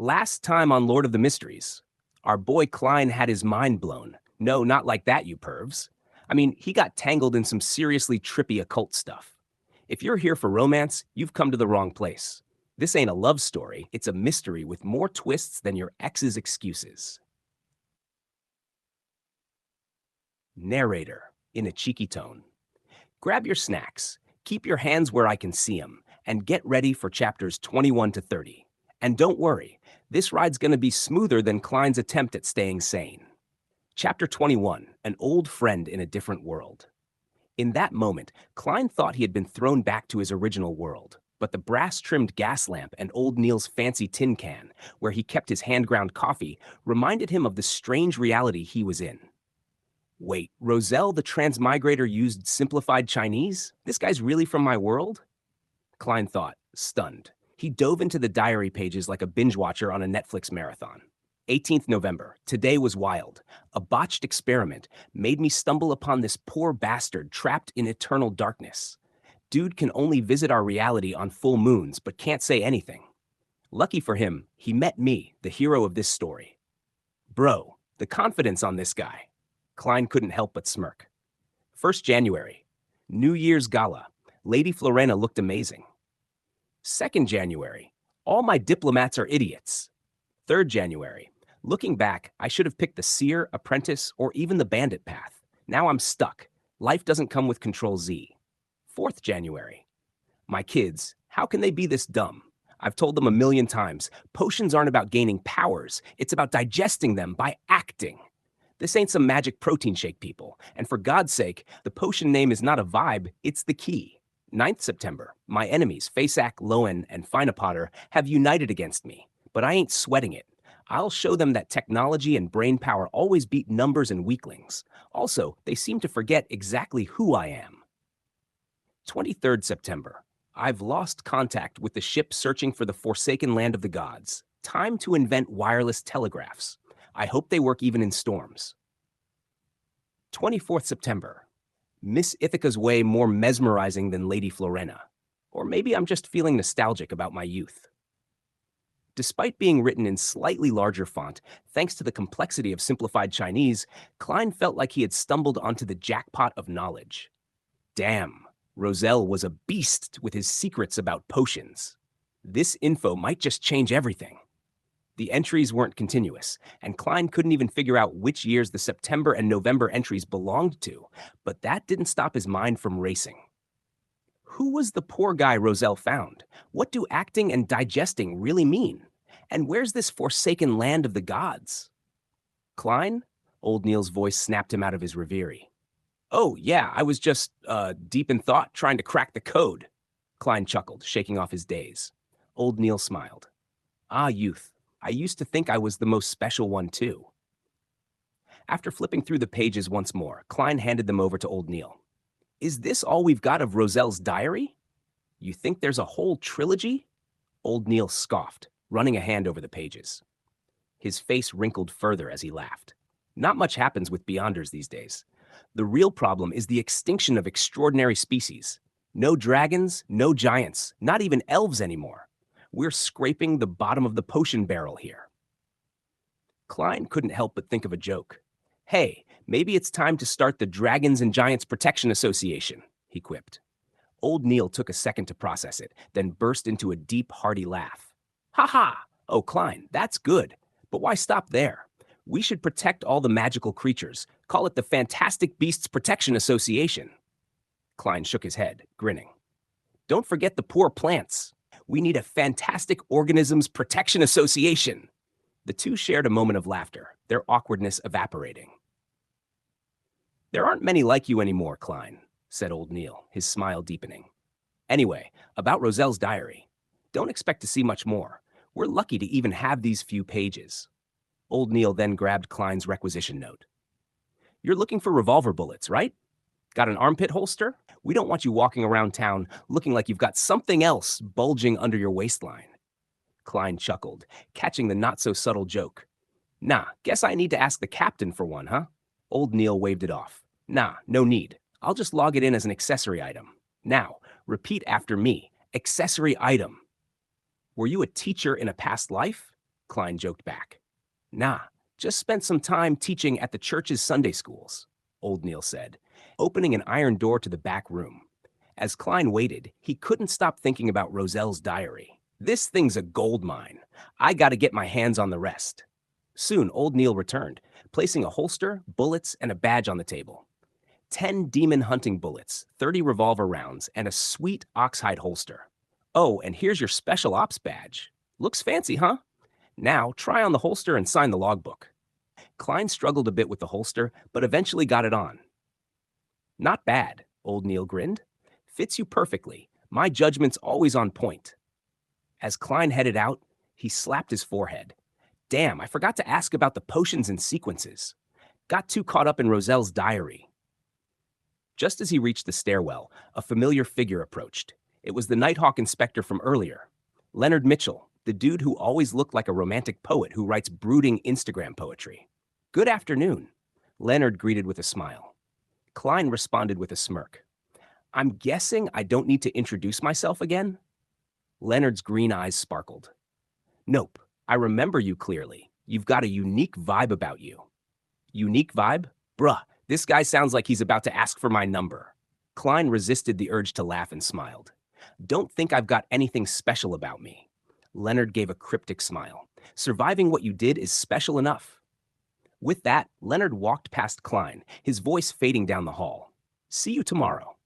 Last time on Lord of the Mysteries, our boy Klein had his mind blown. No, not like that, you pervs. I mean, he got tangled in some seriously trippy occult stuff. If you're here for romance, you've come to the wrong place. This ain't a love story, it's a mystery with more twists than your ex's excuses. Narrator, in a cheeky tone. Grab your snacks, keep your hands where I can see 'em, and get ready for chapters 21 to 30. And don't worry, this ride's gonna be smoother than Klein's attempt at staying sane. Chapter 21, An Old Friend in a Different World. In that moment, Klein thought he had been thrown back to his original world, but the brass-trimmed gas lamp and old Neil's fancy tin can, where he kept his hand-ground coffee, reminded him of the strange reality he was in. Wait, Roselle the transmigrator used simplified Chinese? This guy's really from my world? Klein thought, stunned. He dove into the diary pages like a binge watcher on a Netflix marathon. 18th November. Today was wild. A botched experiment made me stumble upon this poor bastard trapped in eternal darkness. Dude can only visit our reality on full moons, but can't say anything. Lucky for him, he met me, the hero of this story. Bro, the confidence on this guy. Klein couldn't help but smirk. 1st January. New Year's Gala. Lady Florena looked amazing. 2nd January. All my diplomats are idiots. 3rd January. Looking back, I should have picked the seer, apprentice, or even the bandit path. Now I'm stuck. Life doesn't come with Control Z. 4th January. My kids, how can they be this dumb? I've told them a million times, potions aren't about gaining powers, it's about digesting them by acting. This ain't some magic protein shake, people. And for God's sake, the potion name is not a vibe, it's the key. 9th September. My enemies, Faceac, Loen, and Finapotter, have united against me. But I ain't sweating it. I'll show them that technology and brain power always beat numbers and weaklings. Also, they seem to forget exactly who I am. 23rd September. I've lost contact with the ship searching for the forsaken land of the gods. Time to invent wireless telegraphs. I hope they work even in storms. 24th September. Miss Ithaca's way more mesmerizing than Lady Florena. Or maybe I'm just feeling nostalgic about my youth. Despite being written in slightly larger font, thanks to the complexity of simplified Chinese, Klein felt like he had stumbled onto the jackpot of knowledge. Damn, Roselle was a beast with his secrets about potions. This info might just change everything. The entries weren't continuous, and Klein couldn't even figure out which years the September and November entries belonged to, but that didn't stop his mind from racing. Who was the poor guy Roselle found? What do acting and digesting really mean? And where's this forsaken land of the gods? Klein? Old Neil's voice snapped him out of his reverie. Oh, yeah, I was just, deep in thought, trying to crack the code. Klein chuckled, shaking off his daze. Old Neil smiled. Ah, youth. I used to think I was the most special one, too. After flipping through the pages once more, Klein handed them over to Old Neil. Is this all we've got of Roselle's diary? You think there's a whole trilogy? Old Neil scoffed, running a hand over the pages. His face wrinkled further as he laughed. Not much happens with Beyonders these days. The real problem is the extinction of extraordinary species. No dragons, no giants, not even elves anymore. We're scraping the bottom of the potion barrel here. Klein couldn't help but think of a joke. Hey, maybe it's time to start the Dragons and Giants Protection Association, he quipped. Old Neil took a second to process it, then burst into a deep, hearty laugh. Ha ha! Oh, Klein, that's good. But why stop there? We should protect all the magical creatures. Call it the Fantastic Beasts Protection Association. Klein shook his head, grinning. Don't forget the poor plants. We need a Fantastic Organisms Protection Association. The two shared a moment of laughter, their awkwardness evaporating. There aren't many like you anymore, Klein, said Old Neil, his smile deepening. Anyway, about Roselle's diary. Don't expect to see much more. We're lucky to even have these few pages. Old Neil then grabbed Klein's requisition note. You're looking for revolver bullets, right? Got an armpit holster? We don't want you walking around town looking like you've got something else bulging under your waistline. Klein chuckled, catching the not-so-subtle joke. Nah, guess I need to ask the captain for one, huh? Old Neil waved it off. Nah, no need. I'll just log it in as an accessory item. Now, repeat after me. Accessory item. Were you a teacher in a past life? Klein joked back. Nah, just spent some time teaching at the church's Sunday schools, Old Neil said, opening an iron door to the back room. As Klein waited, he couldn't stop thinking about Roselle's diary. This thing's a gold mine. I gotta get my hands on the rest. Soon, Old Neil returned, placing a holster, bullets, and a badge on the table. 10 demon hunting bullets, 30 revolver rounds, and a sweet oxhide holster. Oh, and here's your special ops badge. Looks fancy, huh? Now, try on the holster and sign the logbook. Klein struggled a bit with the holster, but eventually got it on. Not bad, Old Neil grinned. Fits you perfectly. My judgment's always on point. As Klein headed out, he slapped his forehead. Damn, I forgot to ask about the potions and sequences. Got too caught up in Roselle's diary. Just as he reached the stairwell, a familiar figure approached. It was the Nighthawk inspector from earlier, Leonard Mitchell, the dude who always looked like a romantic poet who writes brooding Instagram poetry. Good afternoon, Leonard greeted with a smile. Klein responded with a smirk. I'm guessing I don't need to introduce myself again? Leonard's green eyes sparkled. Nope, I remember you clearly. You've got a unique vibe about you. Unique vibe? Bruh, this guy sounds like he's about to ask for my number. Klein resisted the urge to laugh and smiled. Don't think I've got anything special about me. Leonard gave a cryptic smile. Surviving what you did is special enough. With that, Leonard walked past Klein, his voice fading down the hall. See you tomorrow.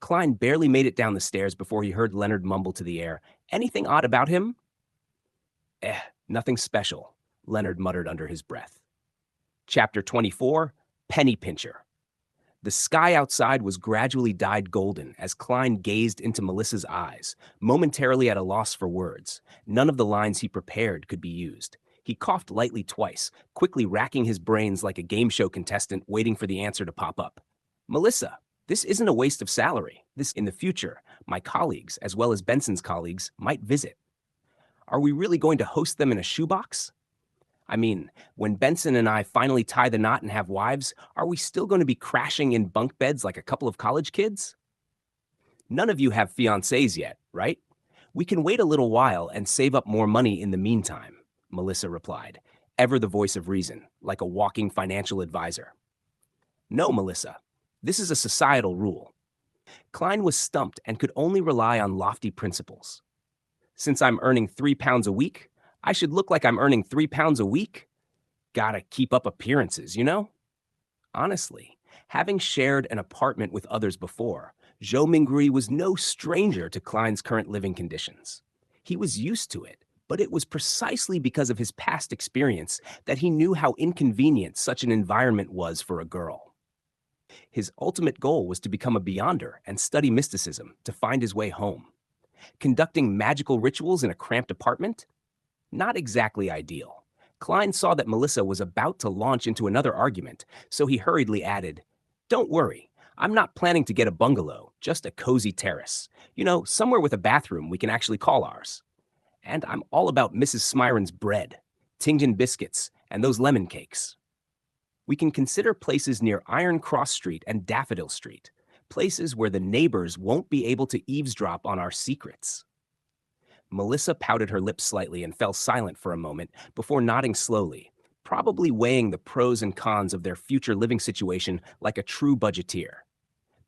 Klein barely made it down the stairs before he heard Leonard mumble to the air, Anything odd about him? Nothing special, Leonard muttered under his breath. Chapter 24, Penny Pincher. The sky outside was gradually dyed golden as Klein gazed into Melissa's eyes, momentarily at a loss for words. None of the lines he prepared could be used. He coughed lightly twice, quickly racking his brains like a game show contestant waiting for the answer to pop up. Melissa, this isn't a waste of salary. This, in the future, my colleagues, as well as Benson's colleagues, might visit. Are we really going to host them in a shoebox? I mean, when Benson and I finally tie the knot and have wives, are we still going to be crashing in bunk beds like a couple of college kids? None of you have fiancés yet, right? We can wait a little while and save up more money in the meantime, Melissa replied, ever the voice of reason, like a walking financial advisor. No, Melissa, this is a societal rule. Klein was stumped and could only rely on lofty principles. Since I'm earning £3 a week, I should look like I'm earning £3 a week? Gotta keep up appearances, you know? Honestly, having shared an apartment with others before, Zhou Mingri was no stranger to Klein's current living conditions. He was used to it, but it was precisely because of his past experience that he knew how inconvenient such an environment was for a girl. His ultimate goal was to become a beyonder and study mysticism to find his way home. Conducting magical rituals in a cramped apartment? Not exactly ideal. Klein saw that Melissa was about to launch into another argument, so he hurriedly added, Don't worry, I'm not planning to get a bungalow, just a cozy terrace. You know, somewhere with a bathroom we can actually call ours. And I'm all about Mrs. Smyron's bread, Tington biscuits, and those lemon cakes. We can consider places near Iron Cross Street and Daffodil Street, places where the neighbors won't be able to eavesdrop on our secrets. Melissa pouted her lips slightly and fell silent for a moment before nodding slowly, probably weighing the pros and cons of their future living situation like a true budgeteer.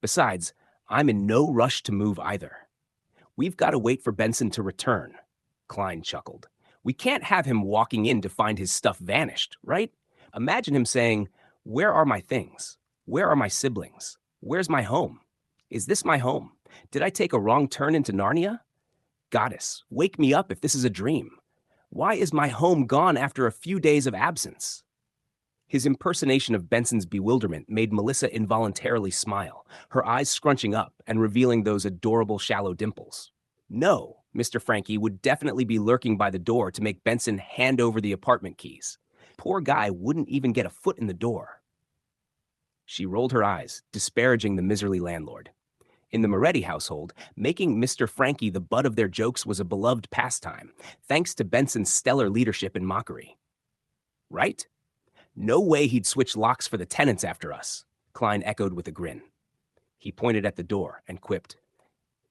Besides, I'm in no rush to move either. We've got to wait for Benson to return, Klein chuckled. We can't have him walking in to find his stuff vanished, right? Imagine him saying, Where are my things? Where are my siblings? Where's my home? Is this my home? Did I take a wrong turn into Narnia? Goddess, wake me up if this is a dream. Why is my home gone after a few days of absence? His impersonation of Benson's bewilderment made Melissa involuntarily smile, her eyes scrunching up and revealing those adorable shallow dimples. No, Mr. Frankie would definitely be lurking by the door to make Benson hand over the apartment keys. Poor guy wouldn't even get a foot in the door. She rolled her eyes, disparaging the miserly landlord. In the Moretti household, making Mr. Frankie the butt of their jokes was a beloved pastime, thanks to Benson's stellar leadership and mockery. Right? No way he'd switch locks for the tenants after us, Klein echoed with a grin. He pointed at the door and quipped,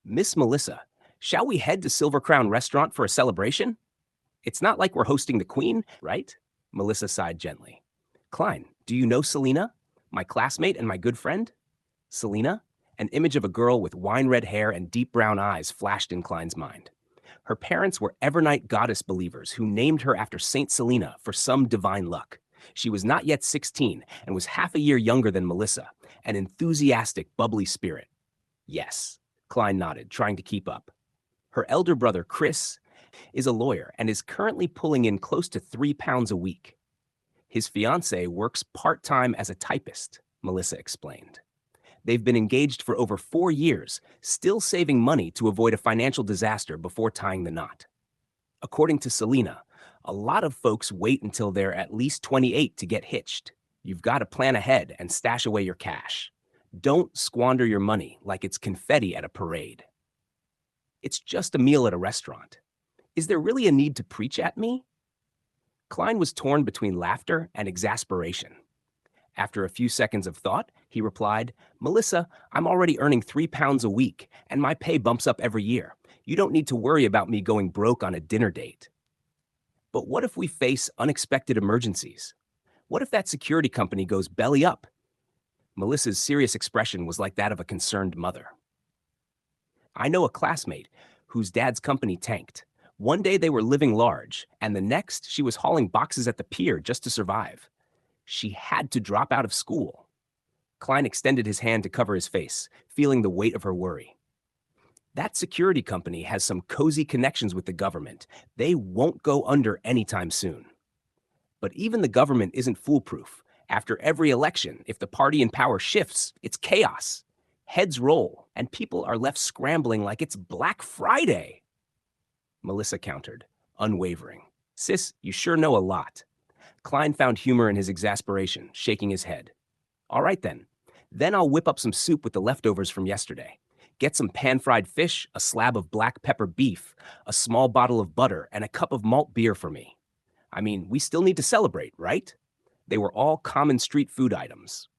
Miss Melissa, shall we head to Silver Crown Restaurant for a celebration? It's not like we're hosting the Queen, right? Melissa sighed gently. Klein, do you know Selena? My classmate and my good friend? Selena? An image of a girl with wine-red hair and deep brown eyes flashed in Klein's mind. Her parents were Evernight goddess believers who named her after Saint Selena for some divine luck. She was not yet 16 and was half a year younger than Melissa, an enthusiastic, bubbly spirit. Yes, Klein nodded, trying to keep up. Her elder brother, Chris, is a lawyer and is currently pulling in close to £3 a week. His fiancée works part-time as a typist, Melissa explained. They've been engaged for over 4 years, still saving money to avoid a financial disaster before tying the knot. According to Selena, a lot of folks wait until they're at least 28 to get hitched. You've got to plan ahead and stash away your cash. Don't squander your money like it's confetti at a parade. It's just a meal at a restaurant. Is there really a need to preach at me? Klein was torn between laughter and exasperation. After a few seconds of thought, he replied, Melissa, I'm already earning £3 a week, and my pay bumps up every year. You don't need to worry about me going broke on a dinner date. But what if we face unexpected emergencies? What if that security company goes belly up? Melissa's serious expression was like that of a concerned mother. I know a classmate whose dad's company tanked. One day they were living large, and the next she was hauling boxes at the pier just to survive. She had to drop out of school. Klein extended his hand to cover his face, feeling the weight of her worry. That security company has some cozy connections with the government. They won't go under anytime soon. But even the government isn't foolproof. After every election, if the party in power shifts, it's chaos. Heads roll, and people are left scrambling like it's Black Friday. Melissa countered, unwavering. Sis, you sure know a lot. Klein found humor in his exasperation, shaking his head. All right then. Then I'll whip up some soup with the leftovers from yesterday. Get some pan-fried fish, a slab of black pepper beef, a small bottle of butter, and a cup of malt beer for me. I mean, we still need to celebrate, right? They were all common street food items.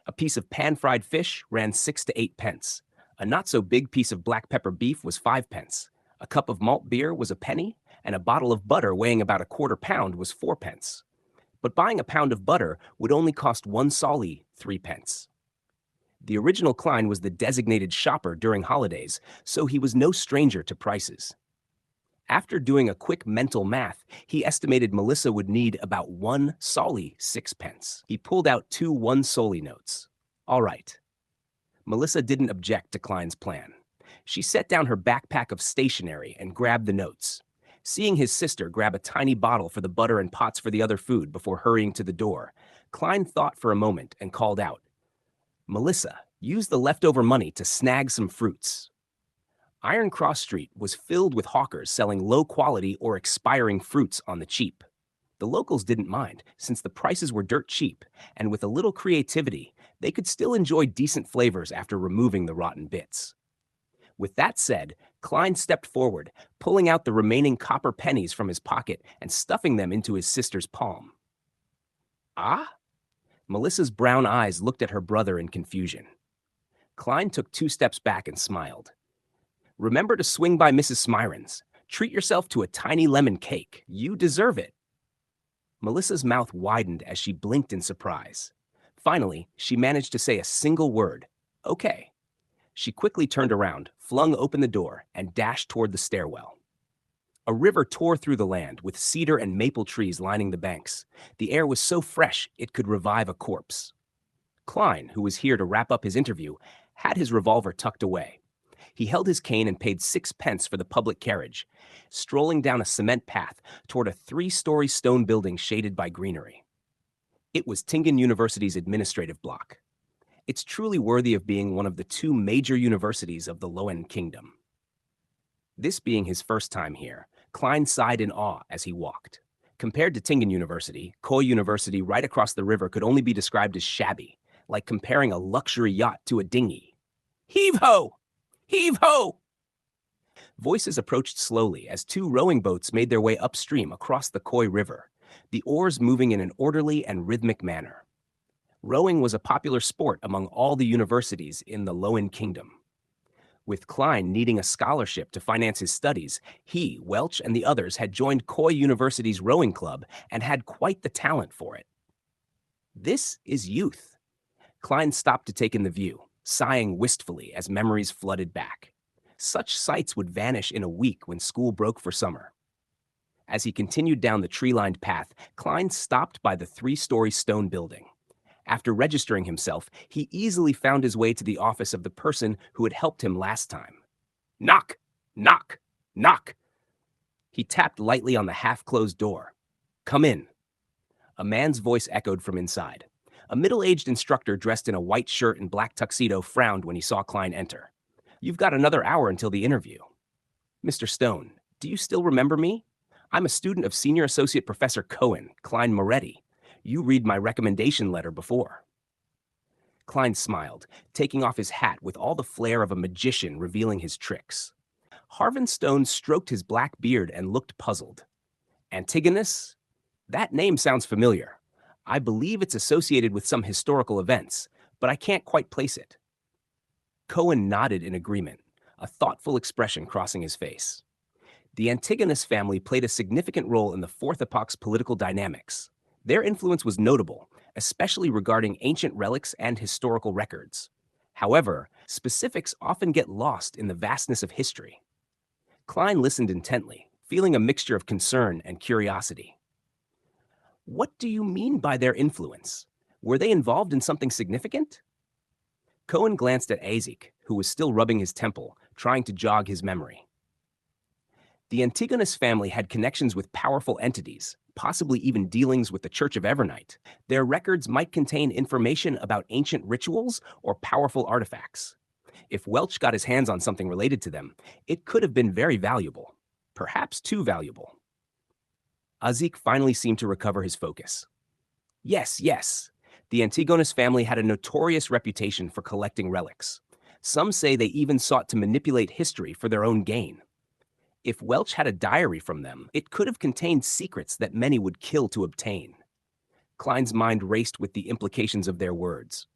A piece of pan-fried fish ran 6 to 8 pence. A not-so-big piece of black pepper beef was 5 pence. A cup of malt beer was a penny, and a bottle of butter weighing about a quarter pound was 4 pence. But buying a pound of butter would only cost 1 solly, 3 pence. The original Klein was the designated shopper during holidays, so he was no stranger to prices. After doing a quick mental math, he estimated Melissa would need about 1 solly, 6 pence. He pulled out 2 1 solly notes. All right. Melissa didn't object to Klein's plan. She set down her backpack of stationery and grabbed the notes. Seeing his sister grab a tiny bottle for the butter and pots for the other food before hurrying to the door, Klein thought for a moment and called out, Melissa, use the leftover money to snag some fruits. Iron Cross Street was filled with hawkers selling low-quality or expiring fruits on the cheap. The locals didn't mind, since the prices were dirt cheap, and with a little creativity, they could still enjoy decent flavors after removing the rotten bits. With that said, Klein stepped forward, pulling out the remaining copper pennies from his pocket and stuffing them into his sister's palm. Ah? Melissa's brown eyes looked at her brother in confusion. Klein took 2 steps back and smiled. Remember to swing by Mrs. Smiron's. Treat yourself to a tiny lemon cake. You deserve it. Melissa's mouth widened as she blinked in surprise. Finally, she managed to say a single word, okay. She quickly turned around, flung open the door, and dashed toward the stairwell. A river tore through the land, with cedar and maple trees lining the banks. The air was so fresh it could revive a corpse. Klein, who was here to wrap up his interview, had his revolver tucked away. He held his cane and paid 6 pence for the public carriage, strolling down a cement path toward a 3-story stone building shaded by greenery. It was Tingen University's administrative block. It's truly worthy of being one of the 2 major universities of the Lowen Kingdom. This being his first time here, Klein sighed in awe as he walked. Compared to Tingen University, Koi University right across the river could only be described as shabby, like comparing a luxury yacht to a dinghy. Heave-ho! Heave-ho! Voices approached slowly as 2 rowing boats made their way upstream across the Koi River, the oars moving in an orderly and rhythmic manner. Rowing was a popular sport among all the universities in the Lowen Kingdom. With Klein needing a scholarship to finance his studies, he, Welch, and the others had joined Coy University's rowing club and had quite the talent for it. This is youth. Klein stopped to take in the view, sighing wistfully as memories flooded back. Such sights would vanish in a week when school broke for summer. As he continued down the tree-lined path, Klein stopped by the 3-story stone building. After registering himself, he easily found his way to the office of the person who had helped him last time. Knock! Knock! Knock! He tapped lightly on the half-closed door. Come in. A man's voice echoed from inside. A middle-aged instructor dressed in a white shirt and black tuxedo frowned when he saw Klein enter. You've got another hour until the interview. Mr. Stone, do you still remember me? I'm a student of Senior Associate Professor Cohen, Klein Moretti. You read my recommendation letter before. Klein smiled, taking off his hat with all the flair of a magician revealing his tricks. Harvin Stone stroked his black beard and looked puzzled. Antigonus? That name sounds familiar. I believe it's associated with some historical events, but I can't quite place it. Cohen nodded in agreement, a thoughtful expression crossing his face. The Antigonus family played a significant role in the Fourth Epoch's political dynamics. Their influence was notable, especially regarding ancient relics and historical records. However, specifics often get lost in the vastness of history. Klein listened intently, feeling a mixture of concern and curiosity. What do you mean by their influence? Were they involved in something significant? Cohen glanced at Azik, who was still rubbing his temple, trying to jog his memory. The Antigonus family had connections with powerful entities, possibly even dealings with the Church of Evernight. Their records might contain information about ancient rituals or powerful artifacts. If Welch got his hands on something related to them, it could have been very valuable, perhaps too valuable. Azik finally seemed to recover his focus. Yes. The Antigonus family had a notorious reputation for collecting relics. Some say they even sought to manipulate history for their own gain. If Welch had a diary from them, it could have contained secrets that many would kill to obtain. Klein's mind raced with the implications of their words.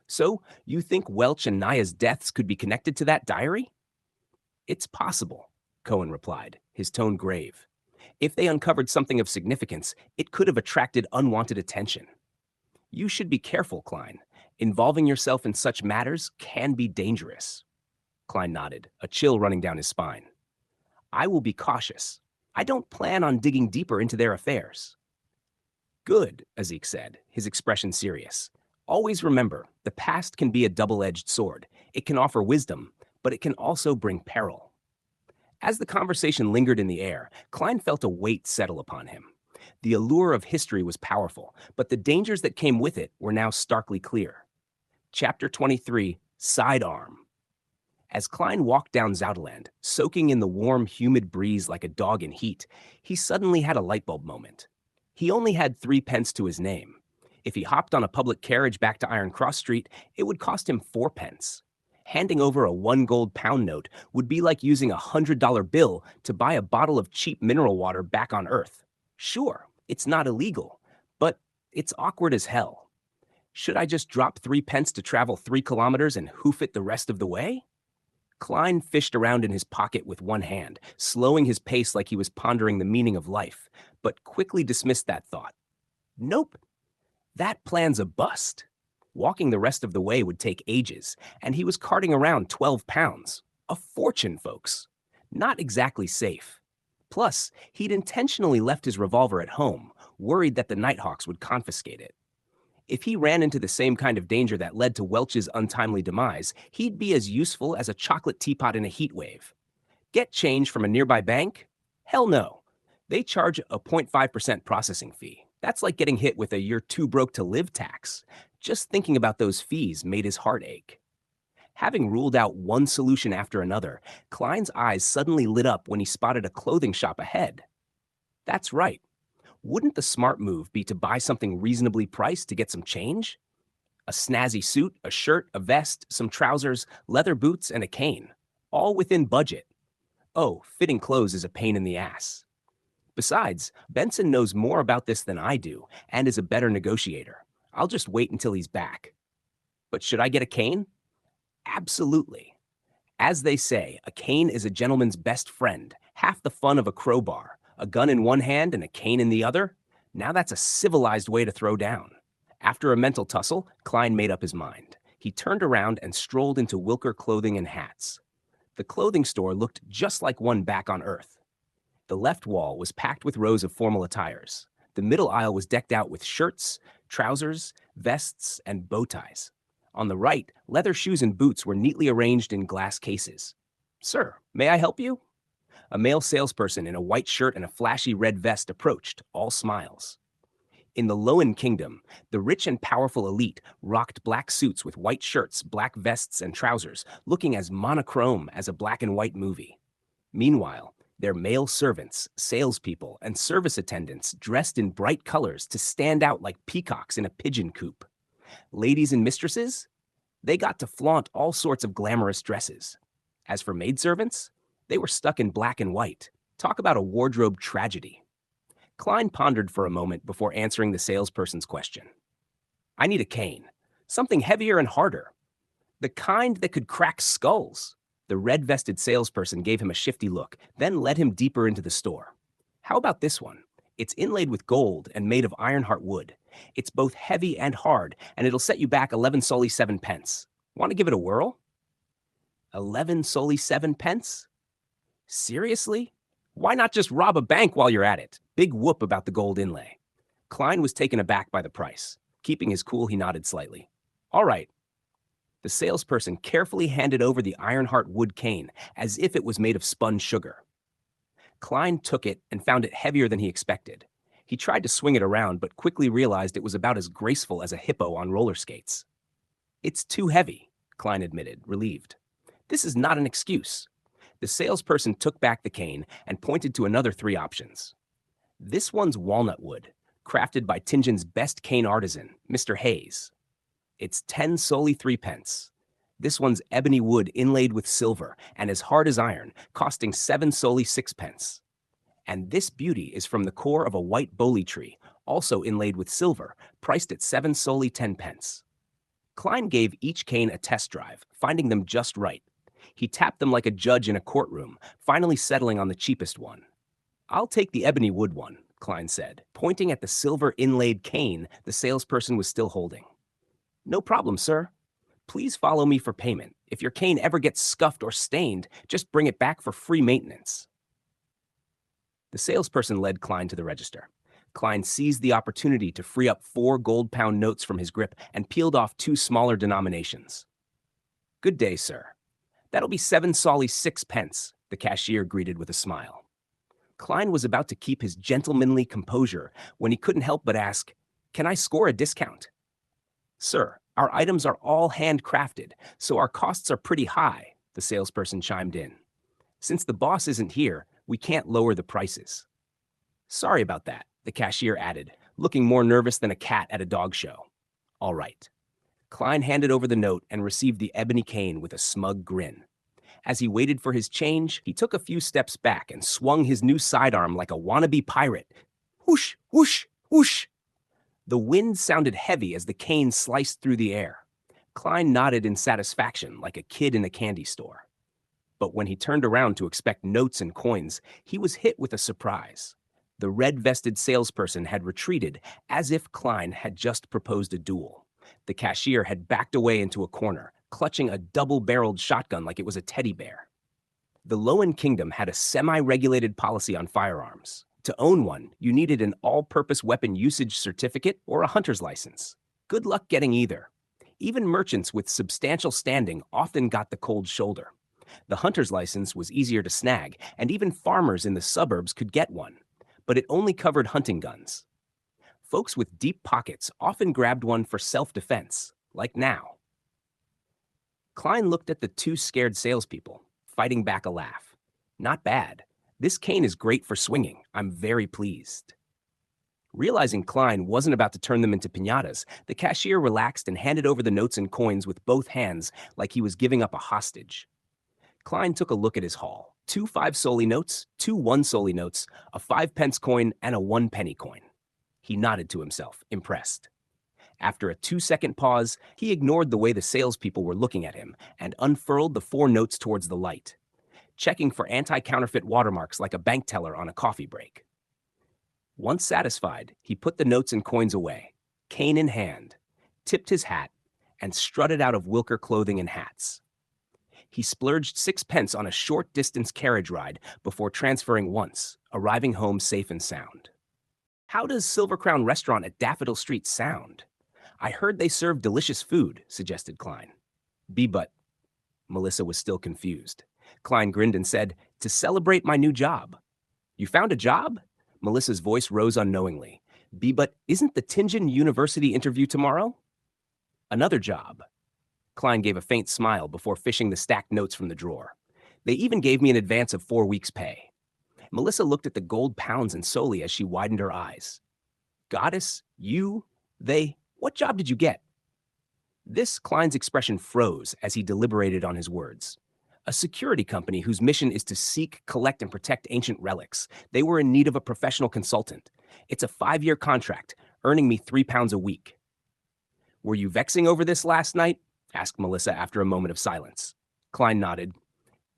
So, you think Welch and Naya's deaths could be connected to that diary? It's possible, Cohen replied, his tone grave. If they uncovered something of significance, it could have attracted unwanted attention. You should be careful, Klein. Involving yourself in such matters can be dangerous. Klein nodded, a chill running down his spine. I will be cautious. I don't plan on digging deeper into their affairs. Good, Azik said, his expression serious. Always remember, the past can be a double-edged sword. It can offer wisdom, but it can also bring peril. As the conversation lingered in the air, Klein felt a weight settle upon him. The allure of history was powerful, but the dangers that came with it were now starkly clear. Chapter 23, Sidearm. As Klein walked down Zaudeland, soaking in the warm, humid breeze like a dog in heat, he suddenly had a light bulb moment. He only had 3 pence to his name. If he hopped on a public carriage back to Iron Cross Street, it would cost him 4 pence. Handing over a 1 gold pound note would be like using a $100 bill to buy a bottle of cheap mineral water back on Earth. Sure, it's not illegal, but it's awkward as hell. Should I just drop 3 pence to travel 3 kilometers and hoof it the rest of the way? Klein fished around in his pocket with one hand, slowing his pace like he was pondering the meaning of life, but quickly dismissed that thought. Nope, that plan's a bust. Walking the rest of the way would take ages, and he was carting around 12 pounds. A fortune, folks. Not exactly safe. Plus, he'd intentionally left his revolver at home, worried that the Nighthawks would confiscate it. If he ran into the same kind of danger that led to Welch's untimely demise, he'd be as useful as a chocolate teapot in a heat wave. Get change from a nearby bank? Hell no. They charge a 0.5% processing fee. That's like getting hit with a "you're too broke to live" tax. Just thinking about those fees made his heart ache. Having ruled out one solution after another, Klein's eyes suddenly lit up when he spotted a clothing shop ahead. That's right. Wouldn't the smart move be to buy something reasonably priced to get some change? A snazzy suit, a shirt, a vest, some trousers, leather boots, and a cane. All within budget. Oh, fitting clothes is a pain in the ass. Besides, Benson knows more about this than I do, and is a better negotiator. I'll just wait until he's back. But should I get a cane? Absolutely. As they say, a cane is a gentleman's best friend. Half the fun of a crowbar, a gun in one hand and a cane in the other. Now that's a civilized way to throw down. After a mental tussle, Klein made up his mind. He turned around and strolled into Wilker Clothing and Hats. The clothing store looked just like one back on Earth. The left wall was packed with rows of formal attires. The middle aisle was decked out with shirts, trousers, vests, and bow ties. On the right, leather shoes and boots were neatly arranged in glass cases. "Sir, may I help you?" A male salesperson in a white shirt and a flashy red vest approached, all smiles. In the Lowen Kingdom, the rich and powerful elite rocked black suits with white shirts, black vests, and trousers, looking as monochrome as a black and white movie. Meanwhile, their male servants, salespeople, and service attendants dressed in bright colors to stand out like peacocks in a pigeon coop. Ladies and mistresses? They got to flaunt all sorts of glamorous dresses. As for maidservants, they were stuck in black and white. Talk about a wardrobe tragedy. Klein pondered for a moment before answering the salesperson's question. "I need a cane. Something heavier and harder. The kind that could crack skulls." The red-vested salesperson gave him a shifty look, then led him deeper into the store. "How about this one? It's inlaid with gold and made of Ironheart wood. It's both heavy and hard, and it'll set you back 11 solely 7 pence. Want to give it a whirl?" 11 solely 7 pence? Seriously? Why not just rob a bank while you're at it? Big whoop about the gold inlay. Klein was taken aback by the price. Keeping his cool, he nodded slightly. "All right." The salesperson carefully handed over the Ironheart wood cane as if it was made of spun sugar. Klein took it and found it heavier than he expected. He tried to swing it around, but quickly realized it was about as graceful as a hippo on roller skates. "It's too heavy," Klein admitted, relieved. "This is not an excuse." The salesperson took back the cane and pointed to another 3 options. "This one's walnut wood, crafted by Tingen's best cane artisan, Mr. Hayes. It's 10 solely 3 pence. This one's ebony wood inlaid with silver and as hard as iron, costing 7 solely 6 pence. And this beauty is from the core of a white bolie tree, also inlaid with silver, priced at 7 solely 10 pence. Klein gave each cane a test drive, finding them just right. He tapped them like a judge in a courtroom, finally settling on the cheapest one. "I'll take the ebony wood one," Klein said, pointing at the silver inlaid cane the salesperson was still holding. "No problem, sir. Please follow me for payment. If your cane ever gets scuffed or stained, just bring it back for free maintenance." The salesperson led Klein to the register. Klein seized the opportunity to free up 4 gold-pound notes from his grip and peeled off 2 smaller denominations. "Good day, sir. That'll be 7 solely 6 pence, the cashier greeted with a smile. Klein was about to keep his gentlemanly composure when he couldn't help but ask, "Can I score a discount?" "Sir, our items are all handcrafted, so our costs are pretty high," the salesperson chimed in. "Since the boss isn't here, we can't lower the prices." "Sorry about that," the cashier added, looking more nervous than a cat at a dog show. "All right." Klein handed over the note and received the ebony cane with a smug grin. As he waited for his change, he took a few steps back and swung his new sidearm like a wannabe pirate. Whoosh, whoosh, whoosh. The wind sounded heavy as the cane sliced through the air. Klein nodded in satisfaction like a kid in a candy store. But when he turned around to expect notes and coins, he was hit with a surprise. The red-vested salesperson had retreated as if Klein had just proposed a duel. The cashier had backed away into a corner, clutching a double-barreled shotgun like it was a teddy bear. The Lowen Kingdom had a semi-regulated policy on firearms. To own one, you needed an all-purpose weapon usage certificate or a hunter's license. Good luck getting either. Even merchants with substantial standing often got the cold shoulder. The hunter's license was easier to snag, and even farmers in the suburbs could get one, but it only covered hunting guns. Folks with deep pockets often grabbed one for self-defense, like now. Klein looked at the 2 scared salespeople, fighting back a laugh. "Not bad. This cane is great for swinging. I'm very pleased." Realizing Klein wasn't about to turn them into piñatas, the cashier relaxed and handed over the notes and coins with both hands like he was giving up a hostage. Klein took a look at his haul. 2 5 solely notes, 2 1 solely notes, a 5 pence coin, and a 1 penny coin. He nodded to himself, impressed. After a 2-second pause, he ignored the way the salespeople were looking at him and unfurled the 4 notes towards the light, checking for anti-counterfeit watermarks like a bank teller on a coffee break. Once satisfied, he put the notes and coins away, cane in hand, tipped his hat, and strutted out of Wilker Clothing and Hats. He splurged 6 pence on a short-distance carriage ride before transferring once, arriving home safe and sound. How does Silver Crown Restaurant at Daffodil Street sound? I heard they serve delicious food, suggested Klein. But Melissa was still confused. Klein grinned and said, to celebrate my new job. You found a job? Melissa's voice rose unknowingly. But isn't the Tingen University interview tomorrow? Another job. Klein gave a faint smile before fishing the stacked notes from the drawer. They even gave me an advance of 4 weeks' pay. Melissa looked at the gold pounds and solely as she widened her eyes. Goddess, what job did you get? This Klein's expression froze as he deliberated on his words. A security company whose mission is to seek, collect, and protect ancient relics. They were in need of a professional consultant. It's a 5-year contract, earning me £3 a week. Were you vexing over this last night? Asked Melissa after a moment of silence. Klein nodded.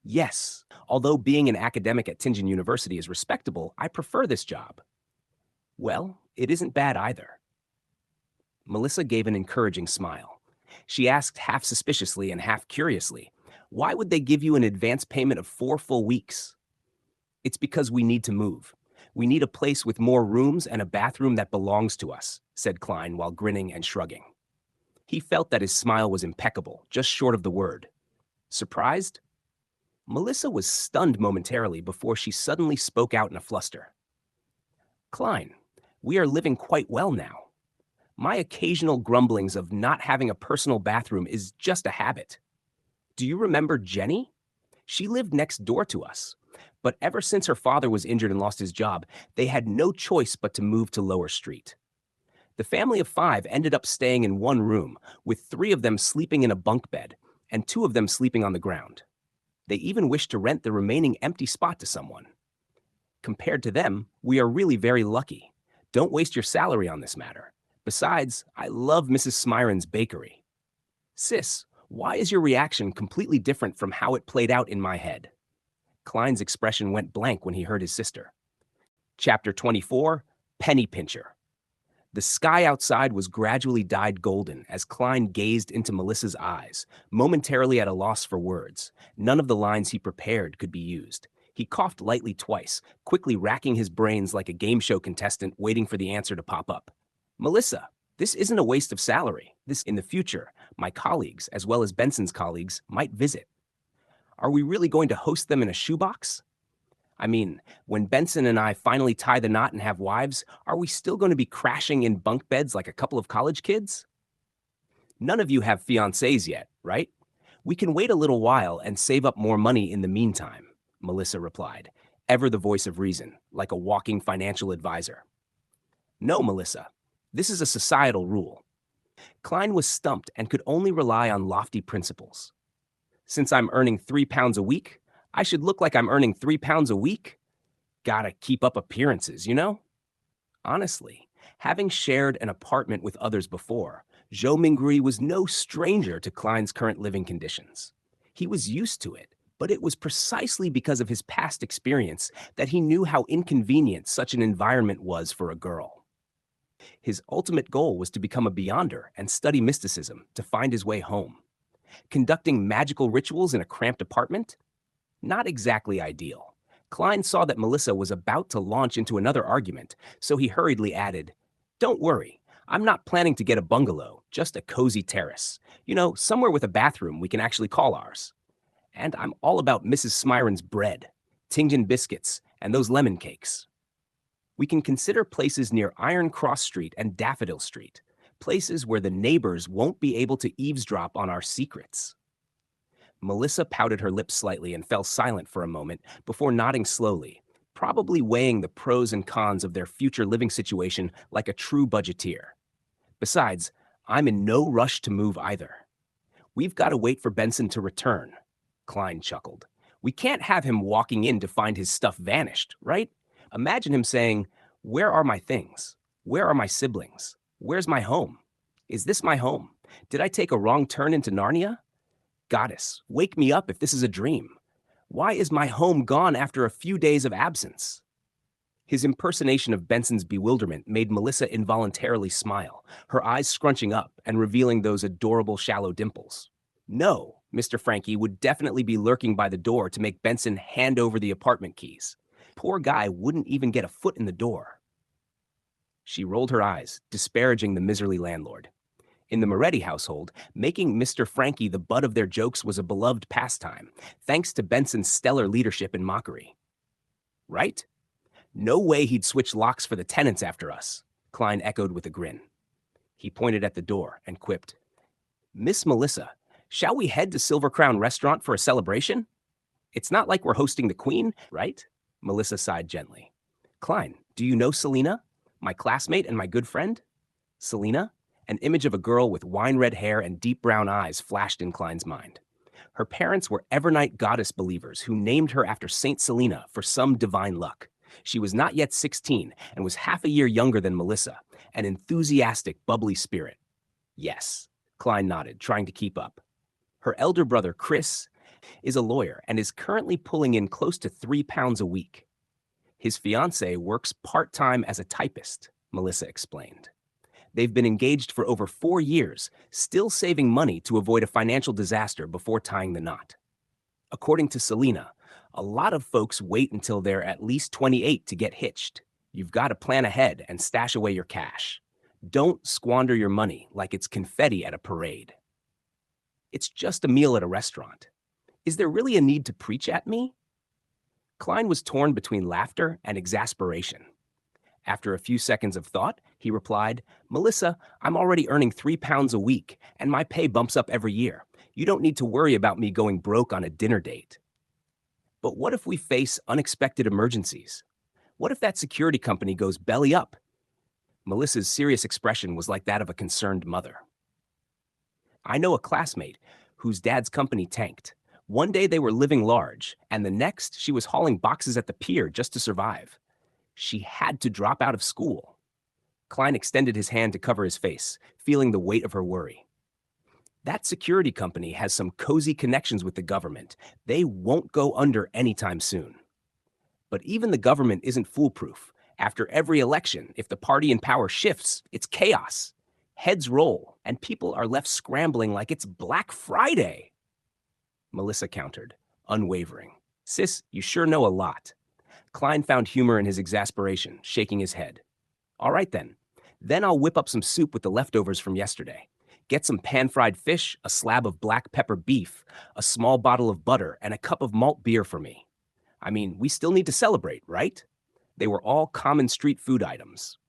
Yes, although being an academic at Tingen University is respectable, I prefer this job. Well, it isn't bad either. Melissa gave an encouraging smile. She asked half suspiciously and half curiously, why would they give you an advance payment of 4 full weeks? It's because we need to move. We need a place with more rooms and a bathroom that belongs to us, said Klein while grinning and shrugging. He felt that his smile was impeccable, just short of the word. Surprised? Melissa was stunned momentarily before she suddenly spoke out in a fluster. Klein, we are living quite well now. My occasional grumblings of not having a personal bathroom is just a habit. Do you remember Jenny? She lived next door to us, but ever since her father was injured and lost his job, they had no choice but to move to Lower Street. The family of 5 ended up staying in one room, with 3 of them sleeping in a bunk bed and 2 of them sleeping on the ground. They even wished to rent the remaining empty spot to someone. Compared to them, we are really very lucky. Don't waste your salary on this matter. Besides, I love Mrs. Smyron's bakery. Sis, why is your reaction completely different from how it played out in my head? Klein's expression went blank when he heard his sister. Chapter 24, Penny Pincher. The sky outside was gradually dyed golden as Klein gazed into Melissa's eyes, momentarily at a loss for words. None of the lines he prepared could be used. He coughed lightly twice, quickly racking his brains like a game show contestant waiting for the answer to pop up. Melissa, this isn't a waste of salary. In the future, my colleagues, as well as Benson's colleagues, might visit. Are we really going to host them in a shoebox? I mean, when Benson and I finally tie the knot and have wives, are we still going to be crashing in bunk beds like a couple of college kids? None of you have fiancés yet, right? We can wait a little while and save up more money in the meantime, Melissa replied, ever the voice of reason, like a walking financial advisor. No, Melissa. This is a societal rule. Klein was stumped and could only rely on lofty principles. Since I'm earning £3 a week, I should look like I'm earning £3 a week? Gotta keep up appearances, you know? Honestly, having shared an apartment with others before, Zhou Minggui was no stranger to Klein's current living conditions. He was used to it, but it was precisely because of his past experience that he knew how inconvenient such an environment was for a girl. His ultimate goal was to become a beyonder and study mysticism to find his way home. Conducting magical rituals in a cramped apartment? Not exactly ideal. Klein saw that Melissa was about to launch into another argument, so he hurriedly added, Don't worry, I'm not planning to get a bungalow, just a cozy terrace. You know, somewhere with a bathroom we can actually call ours. And I'm all about Mrs. Smyron's bread, Tingen biscuits, and those lemon cakes. We can consider places near Iron Cross Street and Daffodil Street, places where the neighbors won't be able to eavesdrop on our secrets. Melissa pouted her lips slightly and fell silent for a moment before nodding slowly, probably weighing the pros and cons of their future living situation like a true budgeteer. Besides, I'm in no rush to move either. We've got to wait for Benson to return, Klein chuckled. We can't have him walking in to find his stuff vanished, right? Imagine him saying, Where are my things? Where are my siblings? Where's my home? Is this my home? Did I take a wrong turn into Narnia? Goddess, wake me up if this is a dream. Why is my home gone after a few days of absence? His impersonation of Benson's bewilderment made Melissa involuntarily smile, her eyes scrunching up and revealing those adorable shallow dimples. No, Mr. Frankie would definitely be lurking by the door to make Benson hand over the apartment keys. Poor guy wouldn't even get a foot in the door. She rolled her eyes, disparaging the miserly landlord. In the Moretti household, making Mr. Frankie the butt of their jokes was a beloved pastime, thanks to Benson's stellar leadership in mockery. Right? No way he'd switch locks for the tenants after us, Klein echoed with a grin. He pointed at the door and quipped, Miss Melissa, shall we head to Silver Crown Restaurant for a celebration? It's not like we're hosting the Queen, right? Melissa sighed gently. Klein, do you know Selina? My classmate and my good friend? Selina? An image of a girl with wine-red hair and deep brown eyes flashed in Klein's mind. Her parents were Evernight goddess believers who named her after Saint Selina for some divine luck. She was not yet 16 and was half a year younger than Melissa, an enthusiastic, bubbly spirit. Yes, Klein nodded, trying to keep up. Her elder brother, Chris, is a lawyer and is currently pulling in close to £3 a week. His fiancée works part-time as a typist, Melissa explained. They've been engaged for over 4 years, still saving money to avoid a financial disaster before tying the knot. According to Selina, a lot of folks wait until they're at least 28 to get hitched. You've got to plan ahead and stash away your cash. Don't squander your money like it's confetti at a parade. It's just a meal at a restaurant. Is there really a need to preach at me? Klein was torn between laughter and exasperation. After a few seconds of thought, he replied, Melissa, I'm already earning £3 a week, and my pay bumps up every year. You don't need to worry about me going broke on a dinner date. But what if we face unexpected emergencies? What if that security company goes belly up? Melissa's serious expression was like that of a concerned mother. I know a classmate whose dad's company tanked. One day they were living large, and the next she was hauling boxes at the pier just to survive. She had to drop out of school. Klein extended his hand to cover his face, feeling the weight of her worry. That security company has some cozy connections with the government. They won't go under anytime soon. But even the government isn't foolproof. After every election, if the party in power shifts, it's chaos. Heads roll, and people are left scrambling like it's Black Friday. Melissa countered, unwavering. Sis, you sure know a lot. Klein found humor in his exasperation, shaking his head. All right then. Then I'll whip up some soup with the leftovers from yesterday. Get some pan-fried fish, a slab of black pepper beef, a small bottle of butter, and a cup of malt beer for me. I mean, we still need to celebrate, right? They were all common street food items.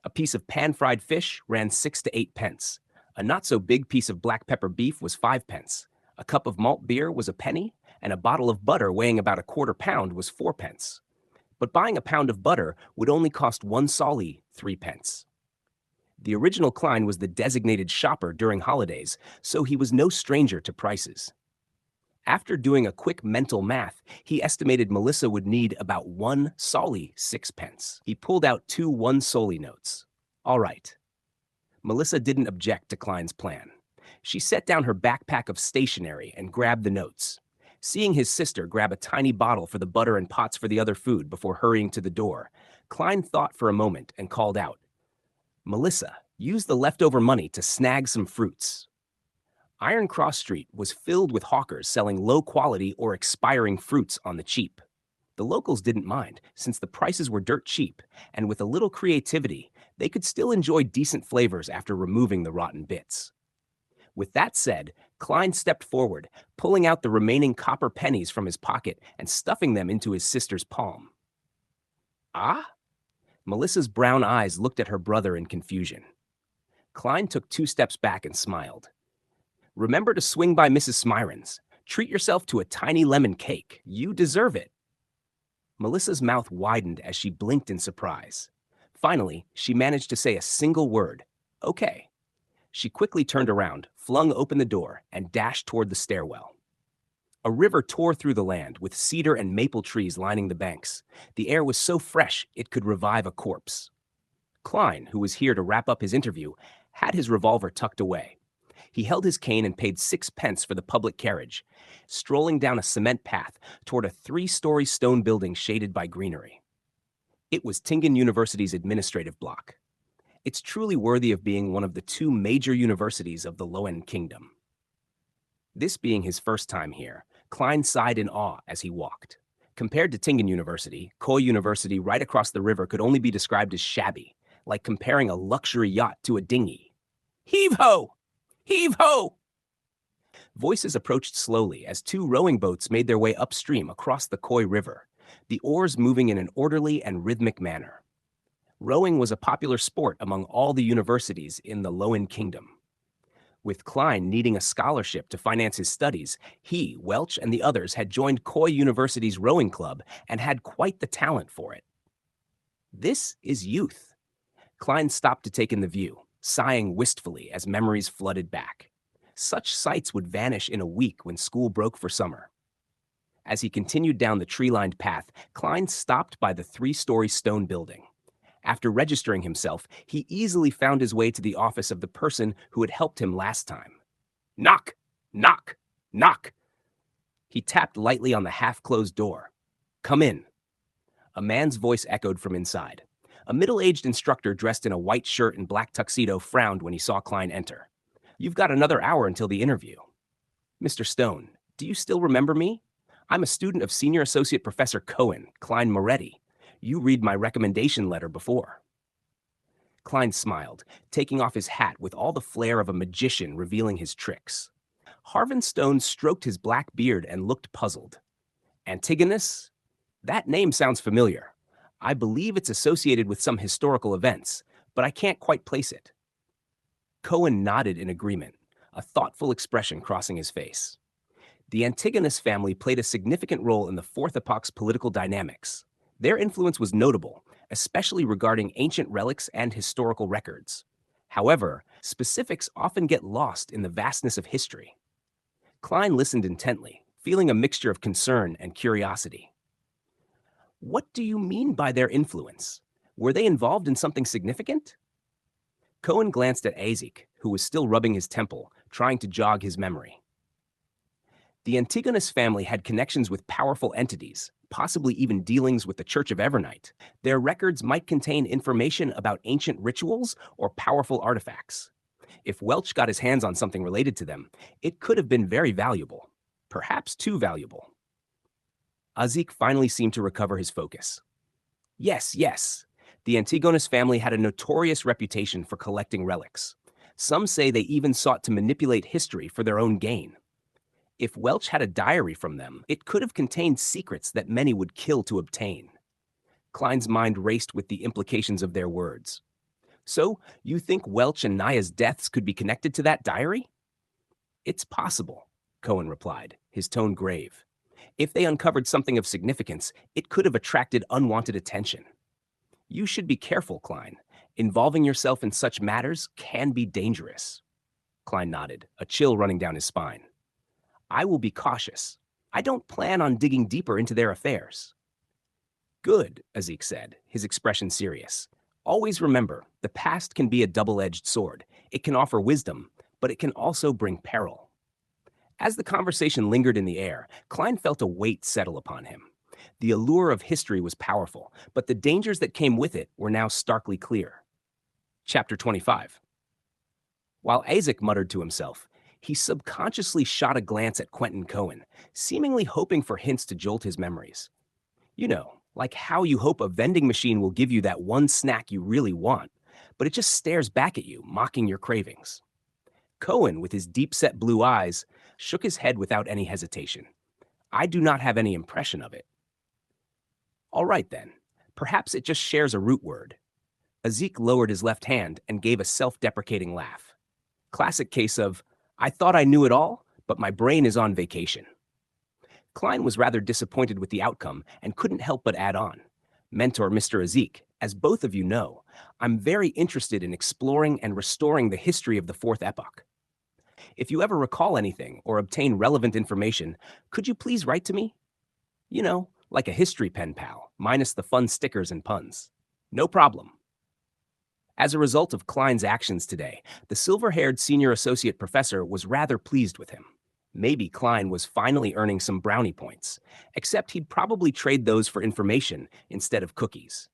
A piece of pan-fried fish ran 6 to 8 pence. A not-so-big piece of black pepper beef was 5 pence. A cup of malt beer was a penny, and a bottle of butter weighing about a quarter pound was 4 pence. But buying a pound of butter would only cost 1 solly, 3 pence. The original Klein was the designated shopper during holidays, so he was no stranger to prices. After doing a quick mental math, he estimated Melissa would need about 1 solly, 6 pence. He pulled out 2 1 solly notes. All right. Melissa didn't object to Klein's plan. She set down her backpack of stationery and grabbed the notes. Seeing his sister grab a tiny bottle for the butter and pots for the other food before hurrying to the door, Klein thought for a moment and called out, Melissa, use the leftover money to snag some fruits. Iron Cross Street was filled with hawkers selling low-quality or expiring fruits on the cheap. The locals didn't mind, since the prices were dirt cheap, and with a little creativity, they could still enjoy decent flavors after removing the rotten bits. With that said, Klein stepped forward, pulling out the remaining copper pennies from his pocket and stuffing them into his sister's palm. Ah? Melissa's brown eyes looked at her brother in confusion. Klein took 2 steps back and smiled. Remember to swing by Mrs. Smiron's. Treat yourself to a tiny lemon cake. You deserve it. Melissa's mouth widened as she blinked in surprise. Finally, she managed to say a single word, okay. She quickly turned around, flung open the door, and dashed toward the stairwell. A river tore through the land, with cedar and maple trees lining the banks. The air was so fresh it could revive a corpse. Klein, who was here to wrap up his interview, had his revolver tucked away. He held his cane and paid 6 pence for the public carriage, strolling down a cement path toward a 3-story stone building shaded by greenery. It was Tingen University's administrative block. It's truly worthy of being one of the 2 major universities of the Loen Kingdom. This being his first time here, Klein sighed in awe as he walked. Compared to Tingen University, Koi University right across the river could only be described as shabby, like comparing a luxury yacht to a dinghy. Heave-ho! Heave-ho! Voices approached slowly as 2 rowing boats made their way upstream across the Koi River, the oars moving in an orderly and rhythmic manner. Rowing was a popular sport among all the universities in the Loen Kingdom. With Klein needing a scholarship to finance his studies, he, Welch, and the others had joined Koi University's rowing club and had quite the talent for it. This is youth. Klein stopped to take in the view, sighing wistfully as memories flooded back. Such sights would vanish in a week when school broke for summer. As he continued down the tree-lined path, Klein stopped by the 3-story stone building. After registering himself, he easily found his way to the office of the person who had helped him last time. Knock! Knock! Knock! He tapped lightly on the half-closed door. Come in. A man's voice echoed from inside. A middle-aged instructor dressed in a white shirt and black tuxedo frowned when he saw Klein enter. You've got another hour until the interview. Mr. Stone, do you still remember me? I'm a student of Senior Associate Professor Cohen, Klein Moretti. You read my recommendation letter before. Klein smiled, taking off his hat with all the flair of a magician revealing his tricks. Harvin Stone stroked his black beard and looked puzzled. Antigonus? That name sounds familiar. I believe it's associated with some historical events, but I can't quite place it. Cohen nodded in agreement, a thoughtful expression crossing his face. The Antigonus family played a significant role in the Fourth Epoch's political dynamics. Their influence was notable, especially regarding ancient relics and historical records. However, specifics often get lost in the vastness of history. Klein listened intently, feeling a mixture of concern and curiosity. What do you mean by their influence? Were they involved in something significant? Cohen glanced at Azik, who was still rubbing his temple, trying to jog his memory. The Antigonus family had connections with powerful entities, possibly even dealings with the Church of Evernight. Their records might contain information about ancient rituals or powerful artifacts. If Welch got his hands on something related to them, it could have been very valuable, perhaps too valuable. Azik finally seemed to recover his focus. Yes. The Antigonus family had a notorious reputation for collecting relics. Some say they even sought to manipulate history for their own gain. If Welch had a diary from them, it could have contained secrets that many would kill to obtain. Klein's mind raced with the implications of their words. So, you think Welch and Naya's deaths could be connected to that diary? It's possible, Cohen replied, his tone grave. If they uncovered something of significance, it could have attracted unwanted attention. You should be careful, Klein. Involving yourself in such matters can be dangerous. Klein nodded, a chill running down his spine. I will be cautious. I don't plan on digging deeper into their affairs. Good, Azik said, his expression serious. Always remember, the past can be a double-edged sword. It can offer wisdom, but it can also bring peril. As the conversation lingered in the air, Klein felt a weight settle upon him. The allure of history was powerful, but the dangers that came with it were now starkly clear. Chapter 25. While Azik muttered to himself, he subconsciously shot a glance at Quentin Cohen, seemingly hoping for hints to jolt his memories. You know, like how you hope a vending machine will give you that one snack you really want, but it just stares back at you, mocking your cravings. Cohen, with his deep-set blue eyes, shook his head without any hesitation. I do not have any impression of it. All right, then. Perhaps it just shares a root word. Azik lowered his left hand and gave a self-deprecating laugh. Classic case of, I thought I knew it all, but my brain is on vacation. Klein was rather disappointed with the outcome and couldn't help but add on. Mentor Mr. Azik, as both of you know, I'm very interested in exploring and restoring the history of the Fourth Epoch. If you ever recall anything or obtain relevant information, could you please write to me? You know, like a history pen pal, minus the fun stickers and puns. No problem. As a result of Klein's actions today, the silver-haired senior associate professor was rather pleased with him. Maybe Klein was finally earning some brownie points, except he'd probably trade those for information instead of cookies.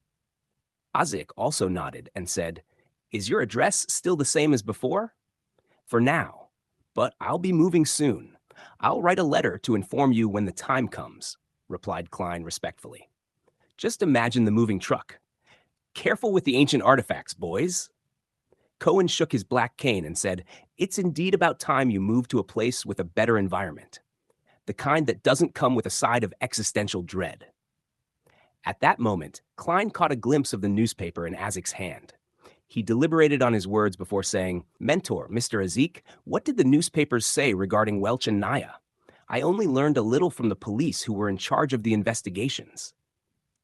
Azik also nodded and said, "Is your address still the same as before?" "For now, but I'll be moving soon. I'll write a letter to inform you when the time comes," replied Klein respectfully. "Just imagine the moving truck. Careful with the ancient artifacts, boys." Cohen shook his black cane and said, "It's indeed about time you move to a place with a better environment, the kind that doesn't come with a side of existential dread." At that moment, Klein caught a glimpse of the newspaper in Azik's hand. He deliberated on his words before saying, "Mentor, Mr. Azik, what did the newspapers say regarding Welch and Naya? I only learned a little from the police who were in charge of the investigations."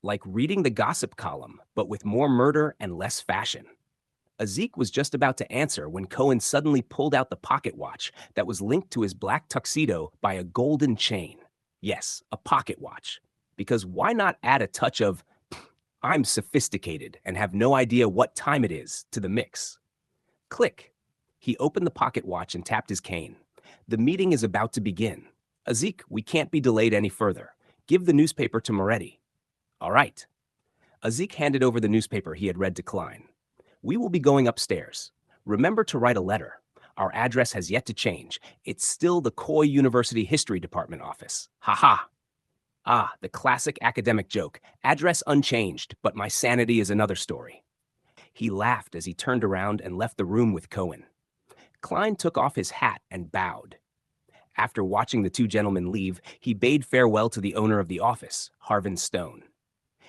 Like reading the gossip column, but with more murder and less fashion. Azik was just about to answer when Cohen suddenly pulled out the pocket watch that was linked to his black tuxedo by a golden chain. Yes, a pocket watch. Because why not add a touch of, "I'm sophisticated and have no idea what time it is," to the mix? Click. He opened the pocket watch and tapped his cane. "The meeting is about to begin. Azik, we can't be delayed any further. Give the newspaper to Moretti." "All right." Azik handed over the newspaper he had read to Klein. "We will be going upstairs. Remember to write a letter. Our address has yet to change. It's still the Coy University History Department office. Ha ha. Ah, the classic academic joke. Address unchanged, but my sanity is another story." He laughed as he turned around and left the room with Cohen. Klein took off his hat and bowed. After watching the two gentlemen leave, he bade farewell to the owner of the office, Harvin Stone.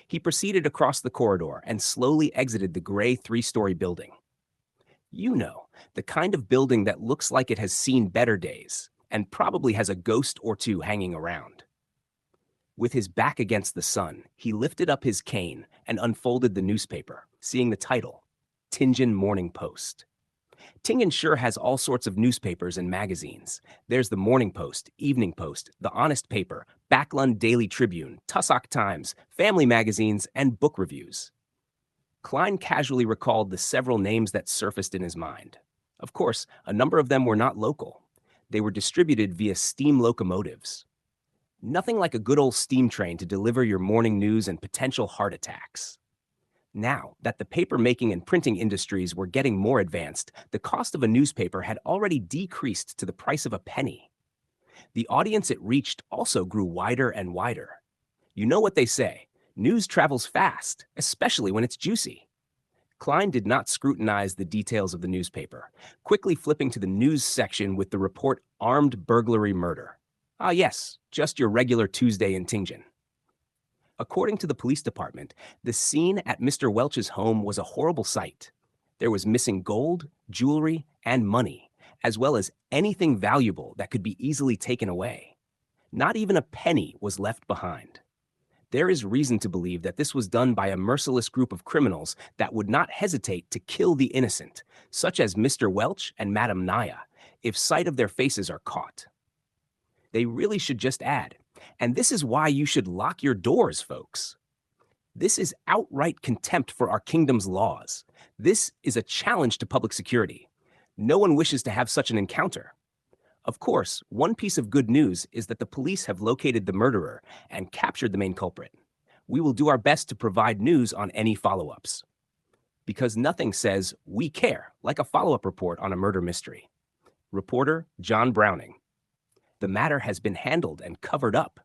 He proceeded across the corridor and slowly exited the gray three-story building. You know, the kind of building that looks like it has seen better days and probably has a ghost or two hanging around. With his back against the sun, he lifted up his cane and unfolded the newspaper, seeing the title, Tingen Morning Post. Tingen sure has all sorts of newspapers and magazines. There's the Morning Post, Evening Post, The Honest Paper, Backlund Daily Tribune, Tussock Times, family magazines, and book reviews. Klein casually recalled the several names that surfaced in his mind. Of course, a number of them were not local. They were distributed via steam locomotives. Nothing like a good old steam train to deliver your morning news and potential heart attacks. Now that the paper-making and printing industries were getting more advanced, the cost of a newspaper had already decreased to the price of a penny. The audience it reached also grew wider and wider. You know what they say, news travels fast, especially when it's juicy. Klein did not scrutinize the details of the newspaper, quickly flipping to the news section with the report Armed Burglary Murder. Ah yes, just your regular Tuesday in Tingen. According to the police department, the scene at Mr. Welch's home was a horrible sight. There was missing gold, jewelry, and money, as well as anything valuable that could be easily taken away. Not even a penny was left behind. There is reason to believe that this was done by a merciless group of criminals that would not hesitate to kill the innocent, such as Mr. Welch and Madame Naya, if sight of their faces are caught. They really should just add, "And this is why you should lock your doors, folks." This is outright contempt for our kingdom's laws. This is a challenge to public security. No one wishes to have such an encounter. Of course, one piece of good news is that the police have located the murderer and captured the main culprit. We will do our best to provide news on any follow-ups. Because nothing says, "we care," like a follow-up report on a murder mystery. Reporter John Browning. The matter has been handled and covered up.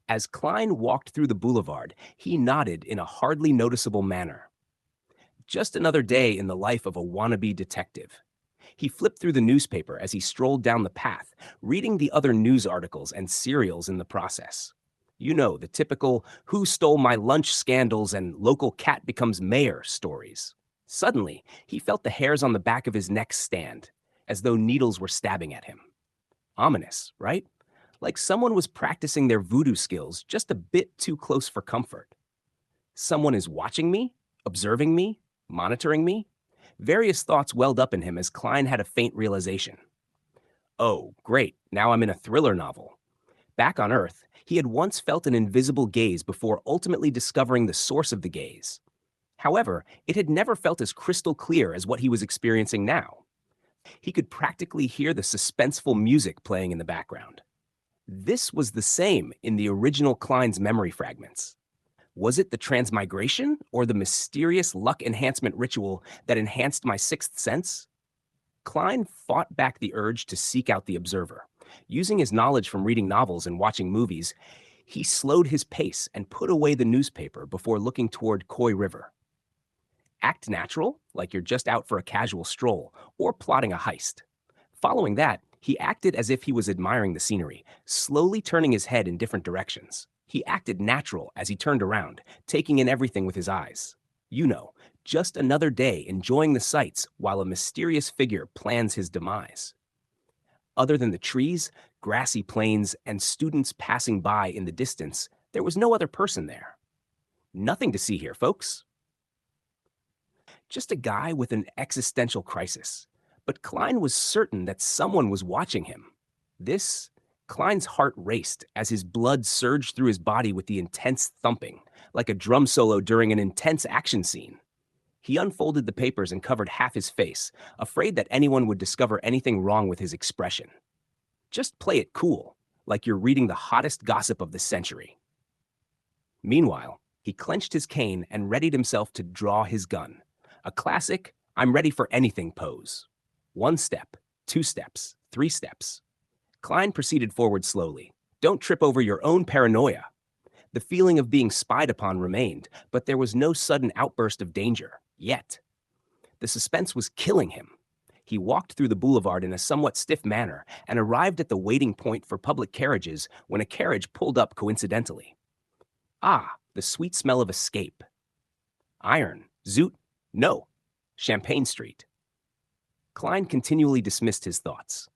As Klein walked through the boulevard, he nodded in a hardly noticeable manner. Just another day in the life of a wannabe detective. He flipped through the newspaper as he strolled down the path, reading the other news articles and serials in the process. You know, the typical "who stole my lunch" scandals and "local cat becomes mayor" stories. Suddenly, he felt the hairs on the back of his neck stand, as though needles were stabbing at him. Ominous, right? Like someone was practicing their voodoo skills just a bit too close for comfort. Someone is watching me, observing me, monitoring me. Various thoughts welled up in him as Klein had a faint realization. Oh, great, now I'm in a thriller novel. Back on Earth, he had once felt an invisible gaze before ultimately discovering the source of the gaze. However, it had never felt as crystal clear as what he was experiencing now. He could practically hear the suspenseful music playing in the background. This was the same in the original Klein's memory fragments. Was it the transmigration or the mysterious luck enhancement ritual that enhanced my sixth sense? Klein fought back the urge to seek out the observer. Using his knowledge from reading novels and watching movies, he slowed his pace and put away the newspaper before looking toward Koi River. Act natural, like you're just out for a casual stroll or plotting a heist. Following that, he acted as if he was admiring the scenery, slowly turning his head in different directions. He acted natural as he turned around, taking in everything with his eyes. You know, just another day enjoying the sights while a mysterious figure plans his demise. Other than the trees, grassy plains, and students passing by in the distance, there was no other person there. Nothing to see here, folks. Just a guy with an existential crisis. But Klein was certain that someone was watching him. Klein's heart raced as his blood surged through his body with the intense thumping, like a drum solo during an intense action scene. He unfolded the papers and covered half his face, afraid that anyone would discover anything wrong with his expression. Just play it cool, like you're reading the hottest gossip of the century. Meanwhile, he clenched his cane and readied himself to draw his gun. A classic, I'm ready for anything pose. 1 step, 2 steps, 3 steps. Klein proceeded forward slowly. Don't trip over your own paranoia. The feeling of being spied upon remained, but there was no sudden outburst of danger, yet. The suspense was killing him. He walked through the boulevard in a somewhat stiff manner and arrived at the waiting point for public carriages when a carriage pulled up coincidentally. Ah, the sweet smell of escape. Iron, Zoot, no, Champagne Street. Klein continually dismissed his thoughts.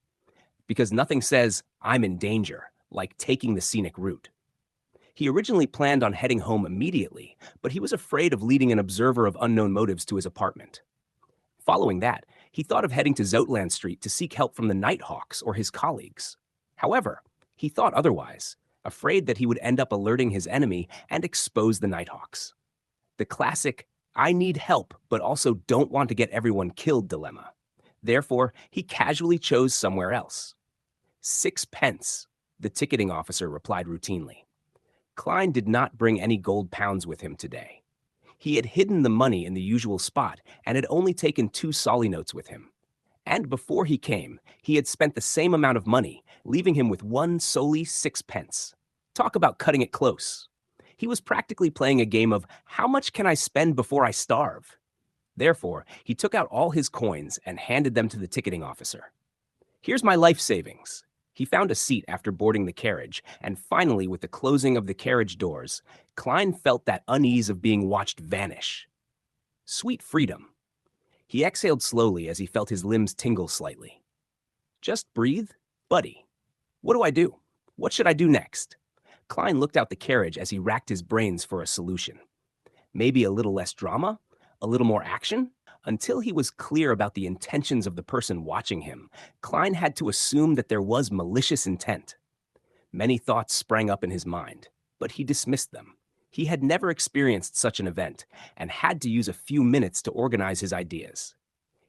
Because nothing says, I'm in danger, like taking the scenic route. He originally planned on heading home immediately, but he was afraid of leading an observer of unknown motives to his apartment. Following that, he thought of heading to Zoutland Street to seek help from the Nighthawks or his colleagues. However, he thought otherwise, afraid that he would end up alerting his enemy and expose the Nighthawks. The classic, I need help, but also don't want to get everyone killed dilemma. Therefore, he casually chose somewhere else. 6 pence, the ticketing officer replied routinely. Klein did not bring any gold pounds with him today. He had hidden the money in the usual spot and had only taken 2 solly notes with him. And before he came, he had spent the same amount of money, leaving him with one solely 6 pence. Talk about cutting it close. He was practically playing a game of how much can I spend before I starve? Therefore, he took out all his coins and handed them to the ticketing officer. Here's my life savings. He found a seat after boarding the carriage, and finally, with the closing of the carriage doors, Klein felt that unease of being watched vanish. Sweet freedom. He exhaled slowly as he felt his limbs tingle slightly. Just breathe, buddy. What do I do? What should I do next? Klein looked out the carriage as he racked his brains for a solution. Maybe a little less drama? A little more action? Until he was clear about the intentions of the person watching him, Klein had to assume that there was malicious intent. Many thoughts sprang up in his mind, but he dismissed them. He had never experienced such an event and had to use a few minutes to organize his ideas.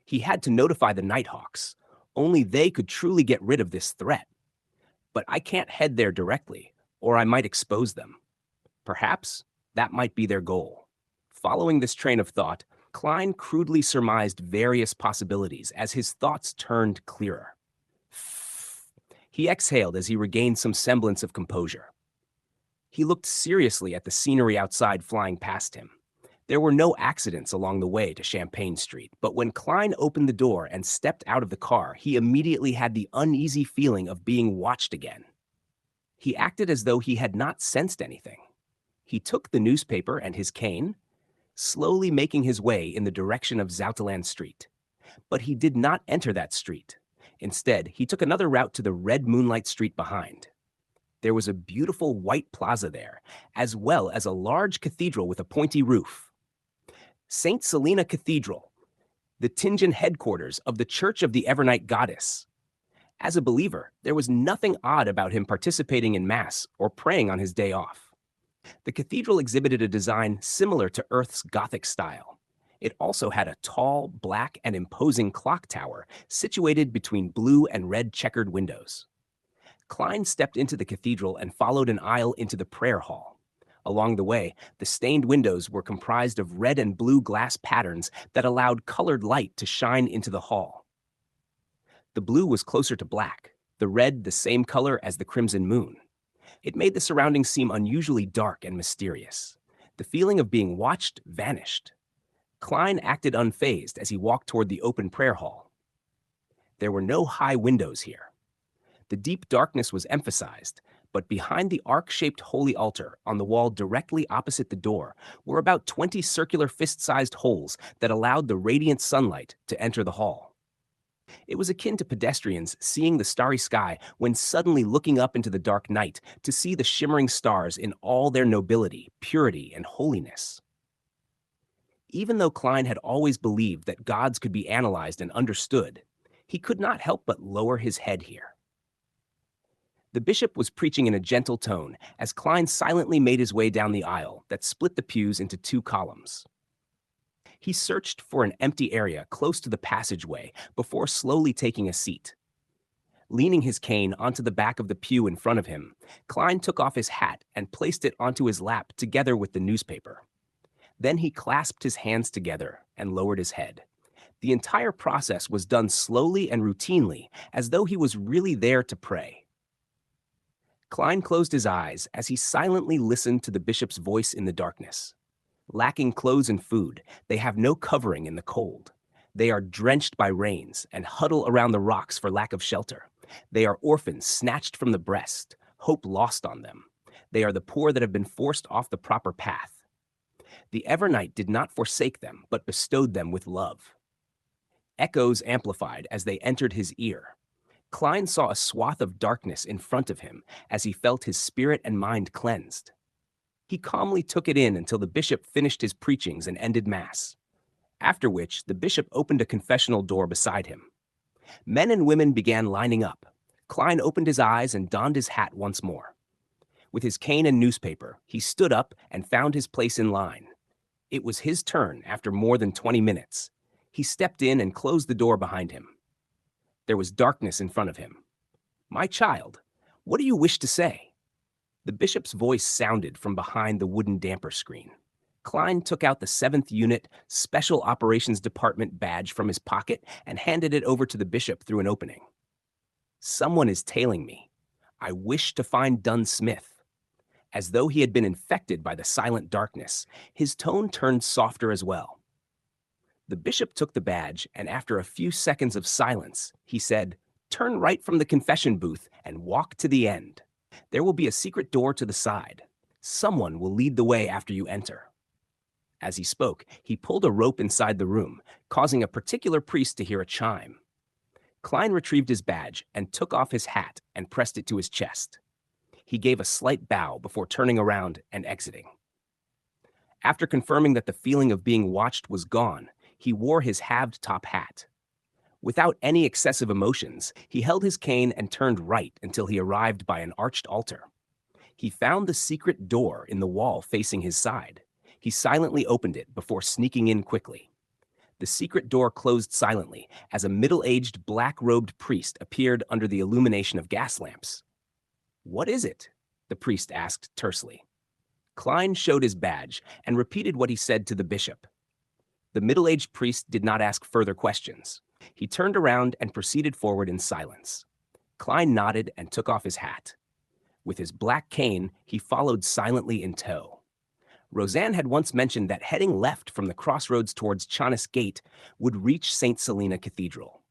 He had to notify the Nighthawks. Only they could truly get rid of this threat. But I can't head there directly, or I might expose them. Perhaps that might be their goal. Following this train of thought, Klein crudely surmised various possibilities as his thoughts turned clearer. He exhaled as he regained some semblance of composure. He looked seriously at the scenery outside flying past him. There were no accidents along the way to Champagne Street, but when Klein opened the door and stepped out of the car, he immediately had the uneasy feeling of being watched again. He acted as though he had not sensed anything. He took the newspaper and his cane, slowly making his way in the direction of Zoutland Street. But he did not enter that street. Instead, he took another route to the red moonlight street behind. There was a beautiful white plaza there, as well as a large cathedral with a pointy roof. St. Selena Cathedral, the Tingen headquarters of the Church of the Evernight Goddess. As a believer, there was nothing odd about him participating in Mass or praying on his day off. The cathedral exhibited a design similar to Earth's Gothic style. It also had a tall, black, and imposing clock tower situated between blue and red checkered windows. Klein stepped into the cathedral and followed an aisle into the prayer hall. Along the way, the stained windows were comprised of red and blue glass patterns that allowed colored light to shine into the hall. The blue was closer to black, the red the same color as the crimson moon. It made the surroundings seem unusually dark and mysterious. The feeling of being watched vanished. Klein acted unfazed as he walked toward the open prayer hall. There were no high windows here. The deep darkness was emphasized, but behind the arc-shaped holy altar on the wall directly opposite the door were about 20 circular fist-sized holes that allowed the radiant sunlight to enter the hall. It was akin to pedestrians seeing the starry sky when suddenly looking up into the dark night to see the shimmering stars in all their nobility, purity, and holiness. Even though Klein had always believed that gods could be analyzed and understood, he could not help but lower his head here. The bishop was preaching in a gentle tone as Klein silently made his way down the aisle that split the pews into two columns. He searched for an empty area close to the passageway before slowly taking a seat. Leaning his cane onto the back of the pew in front of him, Klein took off his hat and placed it onto his lap together with the newspaper. Then he clasped his hands together and lowered his head. The entire process was done slowly and routinely, as though he was really there to pray. Klein closed his eyes as he silently listened to the bishop's voice in the darkness. Lacking clothes and food, they have no covering in the cold. They are drenched by rains and huddle around the rocks for lack of shelter. They are orphans snatched from the breast, hope lost on them. They are the poor that have been forced off the proper path. The Evernight did not forsake them, but bestowed them with love. Echoes amplified as they entered his ear. Klein saw a swath of darkness in front of him as he felt his spirit and mind cleansed. He calmly took it in until the bishop finished his preachings and ended Mass, after which the bishop opened a confessional door beside him. Men and women began lining up. Klein opened his eyes and donned his hat once more. With his cane and newspaper, he stood up and found his place in line. It was his turn after more than 20 minutes. He stepped in and closed the door behind him. There was darkness in front of him. "My child, what do you wish to say?" The bishop's voice sounded from behind the wooden damper screen. Klein took out the 7th Unit Special Operations Department badge from his pocket and handed it over to the bishop through an opening. "Someone is tailing me. I wish to find Dunn Smith." As though he had been infected by the silent darkness, his tone turned softer as well. The bishop took the badge, and after a few seconds of silence, he said, "Turn right from the confession booth and walk to the end. There will be a secret door to the side. Someone will lead the way after you enter." As he spoke, he pulled a rope inside the room, causing a particular priest to hear a chime. Klein retrieved his badge and took off his hat and pressed it to his chest. He gave a slight bow before turning around and exiting. After confirming that the feeling of being watched was gone, he wore his halved top hat. Without any excessive emotions, he held his cane and turned right until he arrived by an arched altar. He found the secret door in the wall facing his side. He silently opened it before sneaking in quickly. The secret door closed silently as a middle-aged, black-robed priest appeared under the illumination of gas lamps. "What is it?" the priest asked tersely. Klein showed his badge and repeated what he said to the bishop. The middle-aged priest did not ask further questions. He turned around and proceeded forward in silence. Klein nodded and took off his hat. With his black cane, he followed silently in tow. Roseanne had once mentioned that heading left from the crossroads towards Chanis Gate would reach St. Selena Cathedral.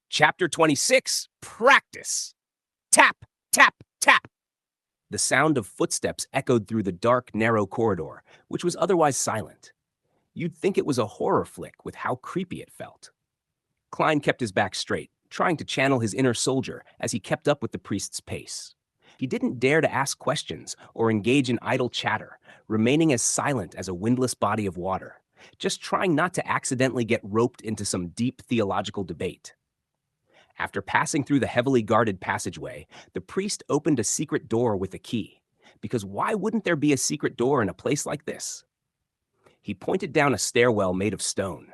Chapter 26, Practice! Tap, tap, tap! The sound of footsteps echoed through the dark, narrow corridor, which was otherwise silent. You'd think it was a horror flick with how creepy it felt. Klein kept his back straight, trying to channel his inner soldier as he kept up with the priest's pace. He didn't dare to ask questions or engage in idle chatter, remaining as silent as a windless body of water, just trying not to accidentally get roped into some deep theological debate. After passing through the heavily guarded passageway, the priest opened a secret door with a key. because why wouldn't there be a secret door in a place like this? He pointed down a stairwell made of stone.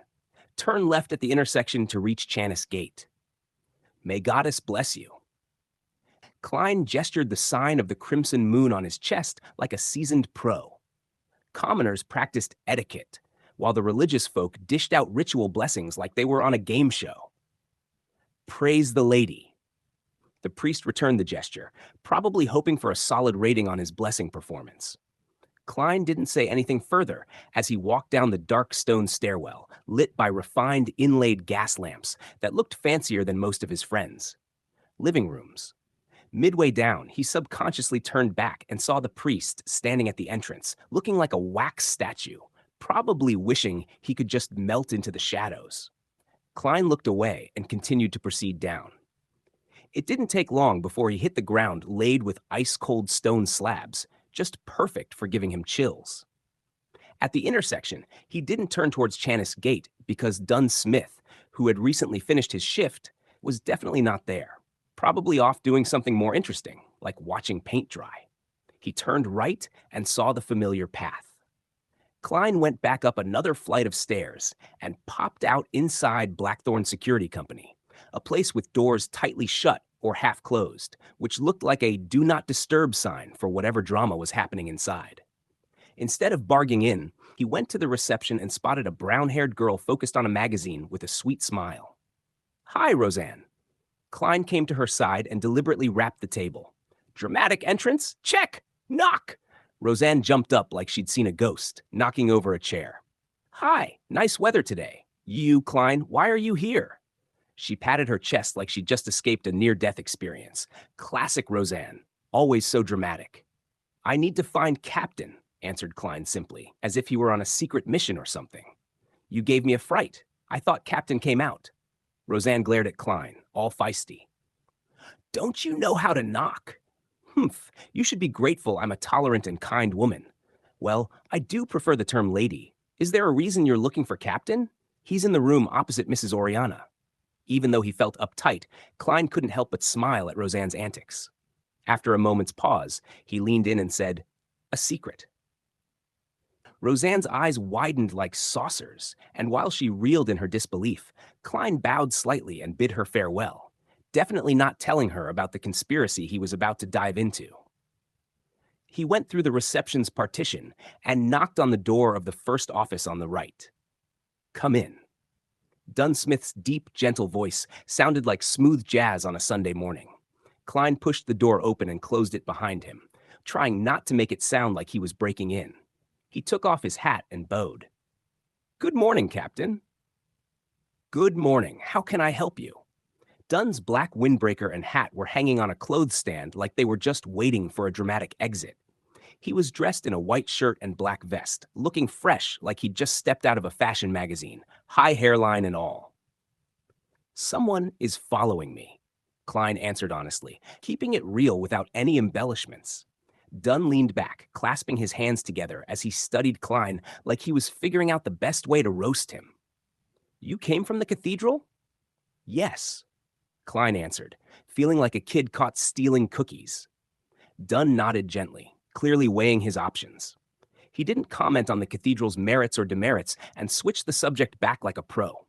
Turn left at the intersection to reach Chanis Gate. May Goddess bless you. Klein gestured the sign of the crimson moon on his chest like a seasoned pro. Commoners practiced etiquette, while the religious folk dished out ritual blessings like they were on a game show. Praise the lady. The priest returned the gesture, probably hoping for a solid rating on his blessing performance. Klein didn't say anything further as he walked down the dark stone stairwell, lit by refined inlaid gas lamps that looked fancier than most of his friends. Living rooms. Midway down, he subconsciously turned back and saw the priest standing at the entrance, looking like a wax statue, probably wishing he could just melt into the shadows. Klein looked away and continued to proceed down. It didn't take long before he hit the ground laid with ice-cold stone slabs, just perfect for giving him chills. At the intersection, he didn't turn towards Chanis Gate because Dunn Smith, who had recently finished his shift, was definitely not there, probably off doing something more interesting, like watching paint dry. He turned right and saw the familiar path. Klein went back up another flight of stairs and popped out inside Blackthorn Security Company, a place with doors tightly shut or half closed, which looked like a do not disturb sign for whatever drama was happening inside. Instead of barging in, he went to the reception and spotted a brown-haired girl focused on a magazine with a sweet smile. Hi, Roseanne. Klein came to her side and deliberately rapped the table. Dramatic entrance? Check! Knock! Roseanne jumped up like she'd seen a ghost, knocking over a chair. Hi, nice weather today. You, Klein, why are you here? She patted her chest like she'd just escaped a near-death experience. Classic Roseanne, always so dramatic. I need to find Captain, answered Klein simply, as if he were on a secret mission or something. You gave me a fright. I thought Captain came out. Roseanne glared at Klein, all feisty. Don't you know how to knock? Humph, you should be grateful I'm a tolerant and kind woman. Well, I do prefer the term lady. Is there a reason you're looking for Captain? He's in the room opposite Mrs. Oriana. Even though he felt uptight, Klein couldn't help but smile at Roseanne's antics. After a moment's pause, he leaned in and said, A secret. Roseanne's eyes widened like saucers, and while she reeled in her disbelief, Klein bowed slightly and bid her farewell, definitely not telling her about the conspiracy he was about to dive into. He went through the reception's partition and knocked on the door of the first office on the right. Come in. Dunsmith's deep, gentle voice sounded like smooth jazz on a Sunday morning. Klein pushed the door open and closed it behind him, trying not to make it sound like he was breaking in. He took off his hat and bowed. Good morning, Captain. Good morning. How can I help you? Dunn's black windbreaker and hat were hanging on a clothes stand like they were just waiting for a dramatic exit. He was dressed in a white shirt and black vest, looking fresh like he'd just stepped out of a fashion magazine, high hairline and all. Someone is following me, Klein answered honestly, keeping it real without any embellishments. Dunn leaned back, clasping his hands together as he studied Klein like he was figuring out the best way to roast him. You came from the cathedral? Yes, Klein answered, feeling like a kid caught stealing cookies. Dunn nodded gently, clearly weighing his options. He didn't comment on the cathedral's merits or demerits and switched the subject back like a pro.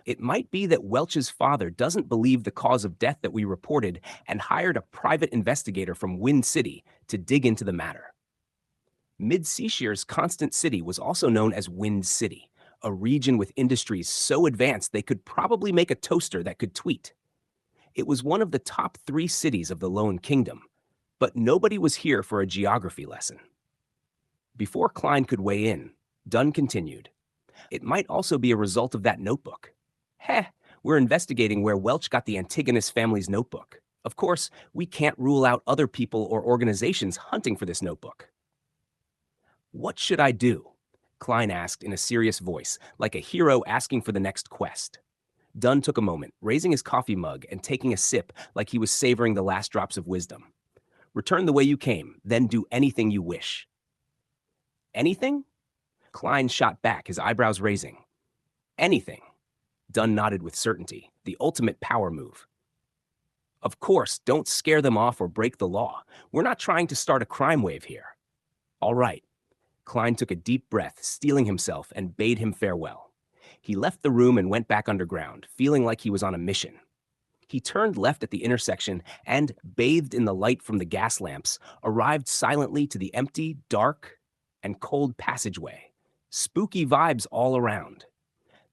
It might be that Welch's father doesn't believe the cause of death that we reported and hired a private investigator from Wind City to dig into the matter. Mid-Seashires Constant City was also known as Wind City, a region with industries so advanced they could probably make a toaster that could tweet. It was one of the top 3 cities of the Lone Kingdom, but nobody was here for a geography lesson. Before Klein could weigh in, Dunn continued. It might also be a result of that notebook. We're investigating where Welch got the Antigonus family's notebook. Of course, we can't rule out other people or organizations hunting for this notebook. What should I do? Klein asked in a serious voice, like a hero asking for the next quest. Dunn took a moment, raising his coffee mug and taking a sip like he was savoring the last drops of wisdom. Return the way you came, then do anything you wish. Anything? Klein shot back, his eyebrows raising. Anything. Dunn nodded with certainty, the ultimate power move. Of course, don't scare them off or break the law. We're not trying to start a crime wave here. All right. Klein took a deep breath, steeling himself, and bade him farewell. He left the room and went back underground, feeling like he was on a mission. He turned left at the intersection and, bathed in the light from the gas lamps, arrived silently to the empty, dark, and cold passageway. Spooky vibes all around.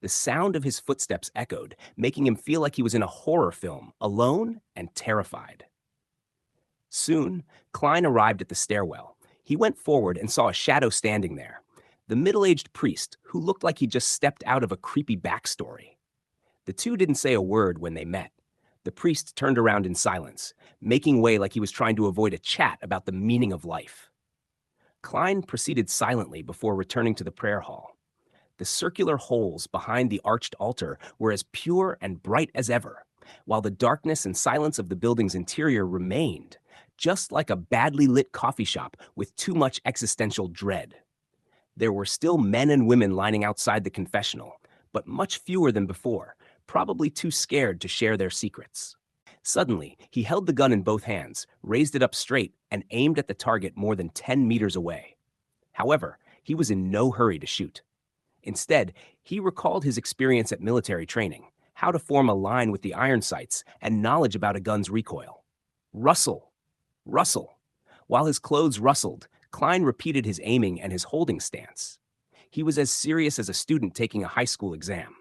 The sound of his footsteps echoed, making him feel like he was in a horror film, alone and terrified. Soon, Klein arrived at the stairwell. He went forward and saw a shadow standing there, the middle-aged priest who looked like he just stepped out of a creepy backstory. The two didn't say a word when they met. The priest turned around in silence, making way like he was trying to avoid a chat about the meaning of life. Klein proceeded silently before returning to the prayer hall. The circular holes behind the arched altar were as pure and bright as ever, while the darkness and silence of the building's interior remained, just like a badly lit coffee shop with too much existential dread. There were still men and women lining outside the confessional, but much fewer than before, probably too scared to share their secrets. Suddenly, he held the gun in both hands, raised it up straight, and aimed at the target more than 10 meters away. However, he was in no hurry to shoot. Instead, he recalled his experience at military training, how to form a line with the iron sights, and knowledge about a gun's recoil. Rustle! Rustle! While his clothes rustled, Klein repeated his aiming and his holding stance. He was as serious as a student taking a high school exam.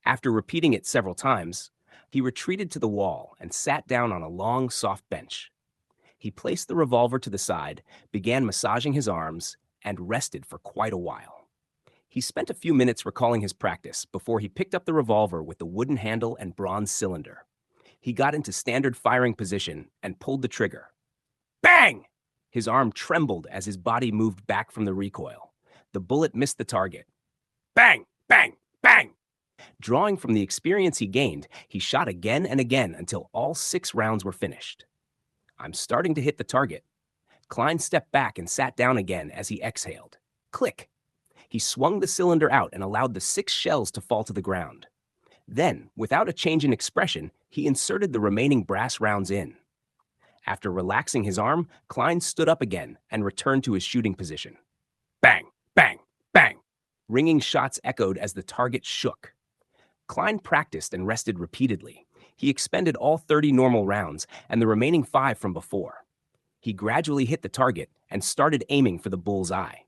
After repeating it several times, he retreated to the wall and sat down on a long, soft bench. He placed the revolver to the side, began massaging his arms, and rested for quite a while. He spent a few minutes recalling his practice before he picked up the revolver with the wooden handle and bronze cylinder. He got into standard firing position and pulled the trigger. Bang! His arm trembled as his body moved back from the recoil. The bullet missed the target. Bang! Bang! Bang! Drawing from the experience he gained, he shot again and again until all 6 rounds were finished. I'm starting to hit the target. Klein stepped back and sat down again as he exhaled. Click! He swung the cylinder out and allowed the 6 shells to fall to the ground. Then, without a change in expression, he inserted the remaining brass rounds in. After relaxing his arm, Klein stood up again and returned to his shooting position. Bang! Bang! Bang! Ringing shots echoed as the target shook. Klein practiced and rested repeatedly. He expended all 30 normal rounds and the remaining 5 from before. He gradually hit the target and started aiming for the bull's eye.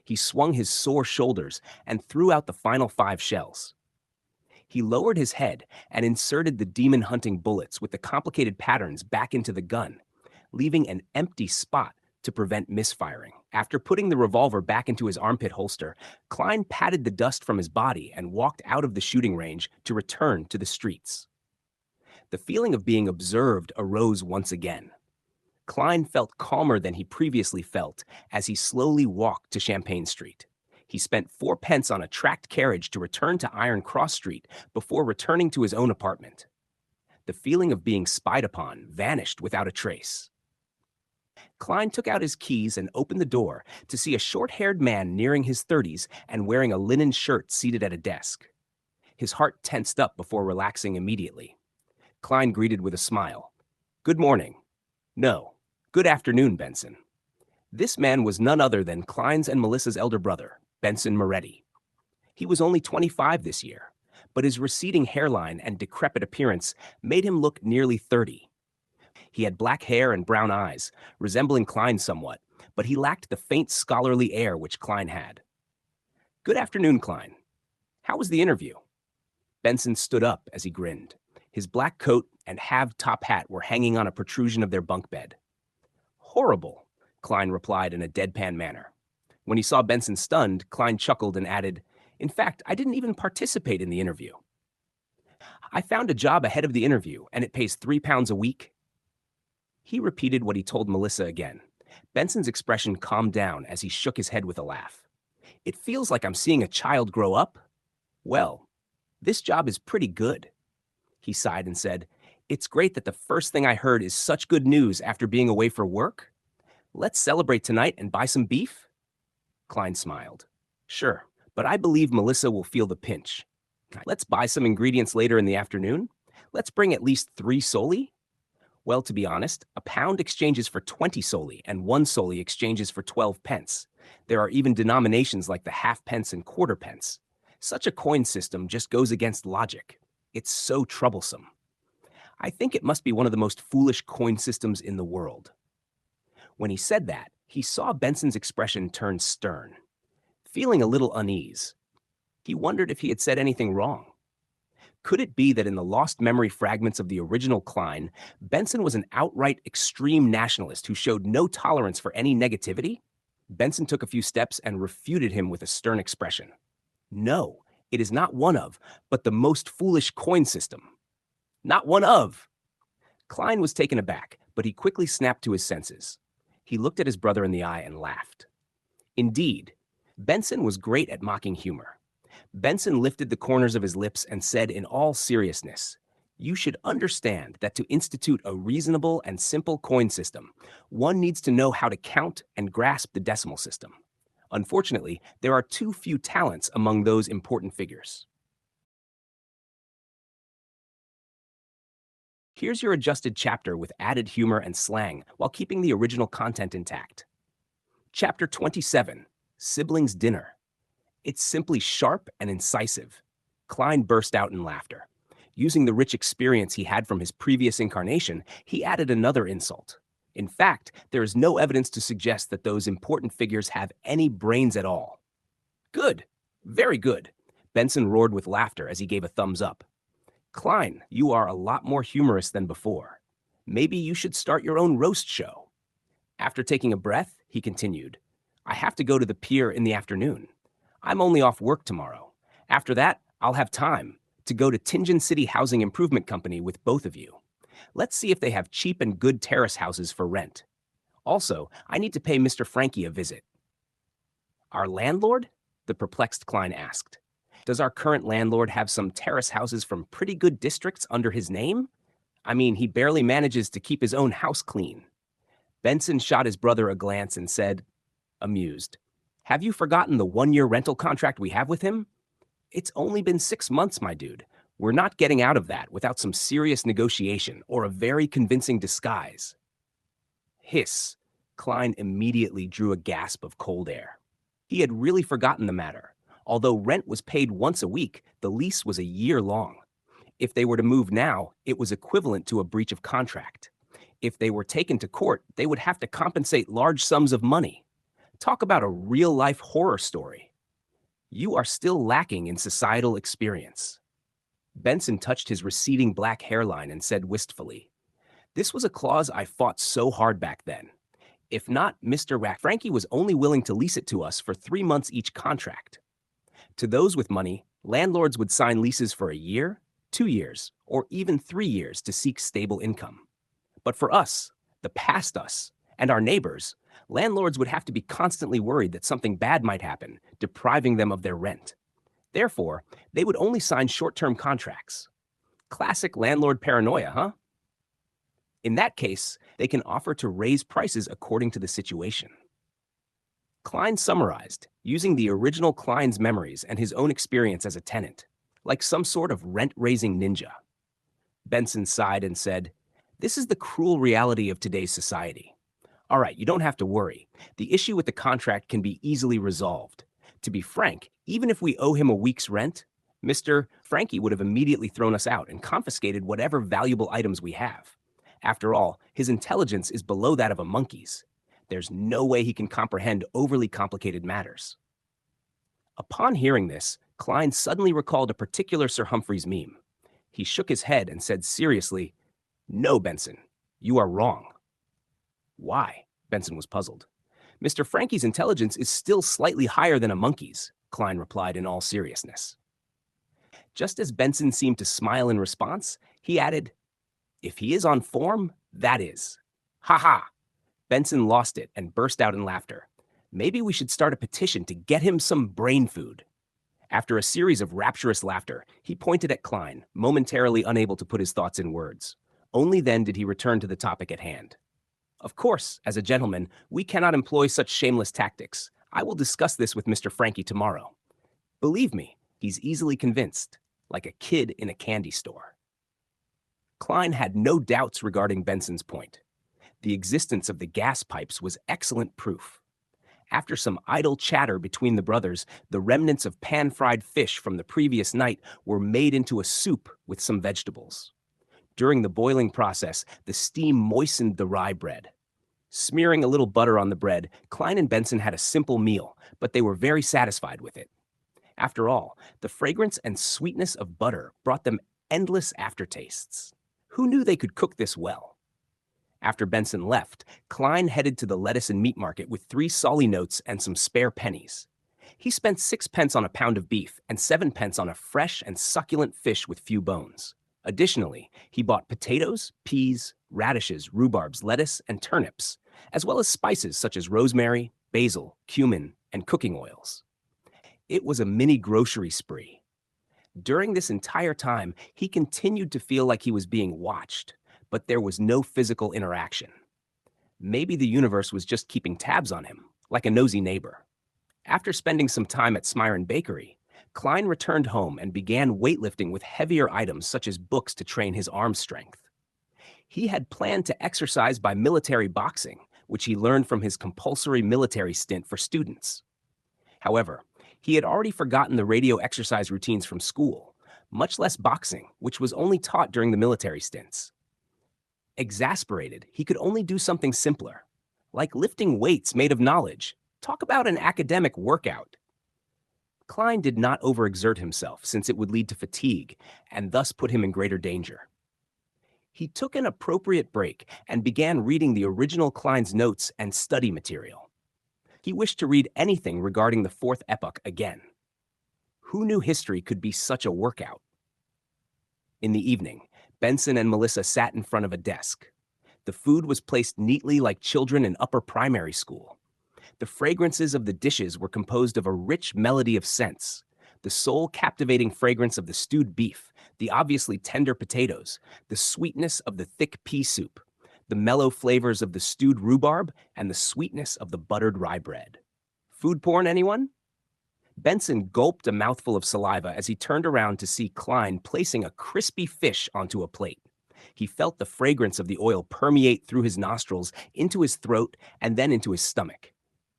He swung his sore shoulders and threw out the final 5 shells. He lowered his head and inserted the demon-hunting bullets with the complicated patterns back into the gun, leaving an empty spot to prevent misfiring. After putting the revolver back into his armpit holster, Klein patted the dust from his body and walked out of the shooting range to return to the streets. The feeling of being observed arose once again. Klein felt calmer than he previously felt as he slowly walked to Champagne Street. He spent 4 pence on a tracked carriage to return to Iron Cross Street before returning to his own apartment. The feeling of being spied upon vanished without a trace. Klein took out his keys and opened the door to see a short-haired man nearing his 30s and wearing a linen shirt seated at a desk. His heart tensed up before relaxing immediately. Klein greeted with a smile. Good morning. No, good afternoon, Benson. This man was none other than Klein's and Melissa's elder brother, Benson Moretti. He was only 25 this year, but his receding hairline and decrepit appearance made him look nearly 30. He had black hair and brown eyes, resembling Klein somewhat, but he lacked the faint scholarly air which Klein had. Good afternoon, Klein. How was the interview? Benson stood up as he grinned. His black coat and halved top hat were hanging on a protrusion of their bunk bed. Horrible, Klein replied in a deadpan manner. When he saw Benson stunned, Klein chuckled and added, In fact, I didn't even participate in the interview. I found a job ahead of the interview, and it pays £3 a week. He repeated what he told Melissa again. Benson's expression calmed down as he shook his head with a laugh. It feels like I'm seeing a child grow up. Well, this job is pretty good. He sighed and said, It's great that the first thing I heard is such good news after being away for work. Let's celebrate tonight and buy some beef? Klein smiled. Sure, but I believe Melissa will feel the pinch. Let's buy some ingredients later in the afternoon. Let's bring at least 3 soli. Well, to be honest, a pound exchanges for 20 soli and 1 soli exchanges for 12 pence. There are even denominations like the half pence and quarter pence. Such a coin system just goes against logic. It's so troublesome. I think it must be one of the most foolish coin systems in the world. When he said that, he saw Benson's expression turn stern. Feeling a little unease, he wondered if he had said anything wrong. Could it be that in the lost memory fragments of the original Klein, Benson was an outright extreme nationalist who showed no tolerance for any negativity? Benson took a few steps and refuted him with a stern expression. No, it is not one of, but the most foolish coin system. Not one of. Klein was taken aback, but he quickly snapped to his senses. He looked at his brother in the eye and laughed. Indeed, Benson was great at mocking humor. Benson lifted the corners of his lips and said in all seriousness, "You should understand that to institute a reasonable and simple coin system, one needs to know how to count and grasp the decimal system. Unfortunately, there are too few talents among those important figures." Here's your adjusted chapter with added humor and slang while keeping the original content intact. Chapter 27, Sibling's Dinner. It's simply sharp and incisive. Klein burst out in laughter. Using the rich experience he had from his previous incarnation, he added another insult. In fact, there is no evidence to suggest that those important figures have any brains at all. Good. Very good. Benson roared with laughter as he gave a thumbs up. Klein, you are a lot more humorous than before. Maybe you should start your own roast show. After taking a breath, he continued, I have to go to the pier in the afternoon. I'm only off work tomorrow. After that, I'll have time to go to Tingen City Housing Improvement Company with both of you. Let's see if they have cheap and good terrace houses for rent. Also, I need to pay Mr. Frankie a visit. Our landlord? The perplexed Klein asked. Does our current landlord have some terrace houses from pretty good districts under his name? I mean, he barely manages to keep his own house clean. Benson shot his brother a glance and said, amused, have you forgotten the 1-year rental contract we have with him? It's only been 6 months, my dude. We're not getting out of that without some serious negotiation or a very convincing disguise. Hiss. Klein immediately drew a gasp of cold air. He had really forgotten the matter. Although rent was paid once a week, the lease was a year long. If they were to move now, it was equivalent to a breach of contract. If they were taken to court, they would have to compensate large sums of money. Talk about a real-life horror story. You are still lacking in societal experience. Benson touched his receding black hairline and said wistfully, this was a clause I fought so hard back then. If not, Frankie was only willing to lease it to us for 3 months each contract. To those with money, landlords would sign leases for a year, 2 years, or even 3 years to seek stable income. But for us, the past us, and our neighbors, landlords would have to be constantly worried that something bad might happen, depriving them of their rent. Therefore, they would only sign short-term contracts. Classic landlord paranoia, huh? In that case, they can offer to raise prices according to the situation. Klein summarized, using the original Klein's memories and his own experience as a tenant, like some sort of rent-raising ninja. Benson sighed and said, this is the cruel reality of today's society. All right, you don't have to worry. The issue with the contract can be easily resolved. To be frank, even if we owe him a week's rent, Mr. Frankie would have immediately thrown us out and confiscated whatever valuable items we have. After all, his intelligence is below that of a monkey's. There's no way he can comprehend overly complicated matters. Upon hearing this, Klein suddenly recalled a particular Sir Humphrey's meme. He shook his head and said seriously, no, Benson, you are wrong. Why? Benson was puzzled. Mr. Frankie's intelligence is still slightly higher than a monkey's, Klein replied in all seriousness. Just as Benson seemed to smile in response, he added, if he is on form, that is. Ha ha! Benson lost it and burst out in laughter. Maybe we should start a petition to get him some brain food. After a series of rapturous laughter, he pointed at Klein, momentarily unable to put his thoughts in words. Only then did he return to the topic at hand. Of course, as a gentleman, we cannot employ such shameless tactics. I will discuss this with Mr. Frankie tomorrow. Believe me, he's easily convinced, like a kid in a candy store. Klein had no doubts regarding Benson's point. The existence of the gas pipes was excellent proof. After some idle chatter between the brothers, the remnants of pan-fried fish from the previous night were made into a soup with some vegetables. During the boiling process, the steam moistened the rye bread. Smearing a little butter on the bread, Klein and Benson had a simple meal, but they were very satisfied with it. After all, the fragrance and sweetness of butter brought them endless aftertastes. Who knew they could cook this well? After Benson left, Klein headed to the lettuce and meat market with 3 solly notes and some spare pennies. He spent 6 pence on a pound of beef and 7 pence on a fresh and succulent fish with few bones. Additionally, he bought potatoes, peas, radishes, rhubarbs, lettuce, and turnips, as well as spices such as rosemary, basil, cumin, and cooking oils. It was a mini grocery spree. During this entire time, he continued to feel like he was being watched, but there was no physical interaction. Maybe the universe was just keeping tabs on him, like a nosy neighbor. After spending some time at Smyron Bakery, Klein returned home and began weightlifting with heavier items such as books to train his arm strength. He had planned to exercise by military boxing, which he learned from his compulsory military stint for students. However, he had already forgotten the radio exercise routines from school, much less boxing, which was only taught during the military stints. Exasperated, he could only do something simpler, like lifting weights made of knowledge. Talk about an academic workout. Klein did not overexert himself since it would lead to fatigue and thus put him in greater danger. He took an appropriate break and began reading the original Klein's notes and study material. He wished to read anything regarding the Fourth Epoch again. Who knew history could be such a workout? In the evening, Benson and Melissa sat in front of a desk. The food was placed neatly like children in upper primary school. The fragrances of the dishes were composed of a rich melody of scents. The soul-captivating fragrance of the stewed beef, the obviously tender potatoes, the sweetness of the thick pea soup, the mellow flavors of the stewed rhubarb, and the sweetness of the buttered rye bread. Food porn, anyone? Benson gulped a mouthful of saliva as he turned around to see Klein placing a crispy fish onto a plate. He felt the fragrance of the oil permeate through his nostrils, into his throat, and then into his stomach.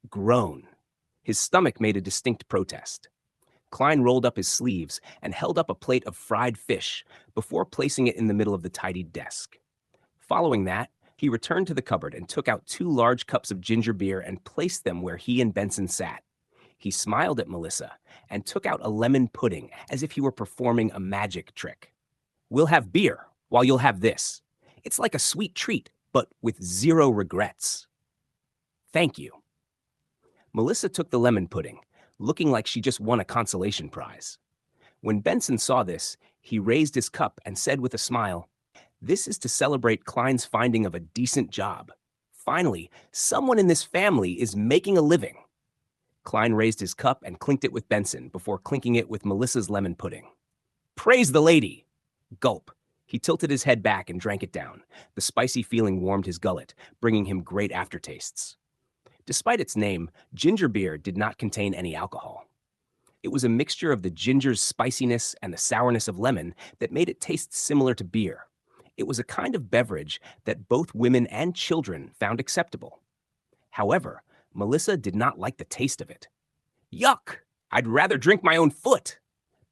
Groan. His stomach made a distinct protest. Klein rolled up his sleeves and held up a plate of fried fish before placing it in the middle of the tidied desk. Following that, he returned to the cupboard and took out 2 large cups of ginger beer and placed them where he and Benson sat. He smiled at Melissa and took out a lemon pudding as if he were performing a magic trick. "We'll have beer while you'll have this. It's like a sweet treat, but with 0 regrets." "Thank you." Melissa took the lemon pudding, looking like she just won a consolation prize. When Benson saw this, he raised his cup and said with a smile, "This is to celebrate Klein's finding of a decent job. Finally, someone in this family is making a living." Klein raised his cup and clinked it with Benson before clinking it with Melissa's lemon pudding. "Praise the lady!" Gulp. He tilted his head back and drank it down. The spicy feeling warmed his gullet, bringing him great aftertastes. Despite its name, ginger beer did not contain any alcohol. It was a mixture of the ginger's spiciness and the sourness of lemon that made it taste similar to beer. It was a kind of beverage that both women and children found acceptable. However, Melissa did not like the taste of it. "Yuck! I'd rather drink my own foot!"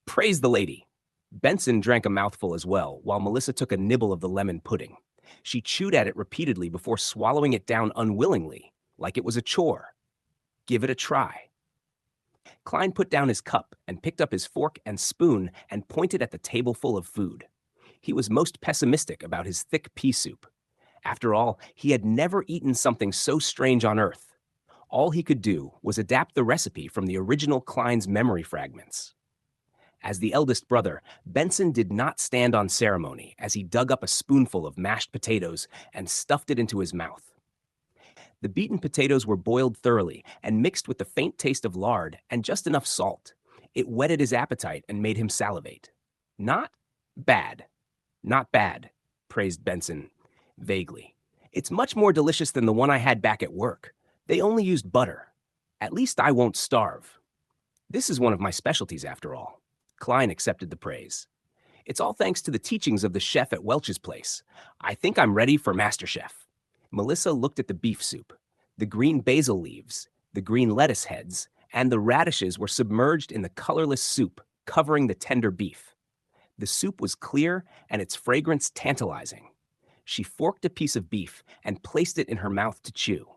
Praise the lady. Benson drank a mouthful as well, while Melissa took a nibble of the lemon pudding. She chewed at it repeatedly before swallowing it down unwillingly, like it was a chore. "Give it a try." Klein put down his cup and picked up his fork and spoon and pointed at the table full of food. He was most pessimistic about his thick pea soup. After all, he had never eaten something so strange on Earth. All he could do was adapt the recipe from the original Klein's memory fragments. As the eldest brother, Benson did not stand on ceremony as he dug up a spoonful of mashed potatoes and stuffed it into his mouth. The beaten potatoes were boiled thoroughly and mixed with the faint taste of lard and just enough salt. It whetted his appetite and made him salivate. "Not bad. Not bad," praised Benson vaguely. "It's much more delicious than the one I had back at work. They only used butter. At least I won't starve. This is one of my specialties, after all." Klein accepted the praise. It's all thanks to the teachings of the chef at Welch's place. I think I'm ready for MasterChef. Melissa looked at the beef soup. The green basil leaves, the green lettuce heads, and the radishes were submerged in the colorless soup, covering the tender beef. The soup was clear and its fragrance tantalizing. She forked a piece of beef and placed it in her mouth to chew.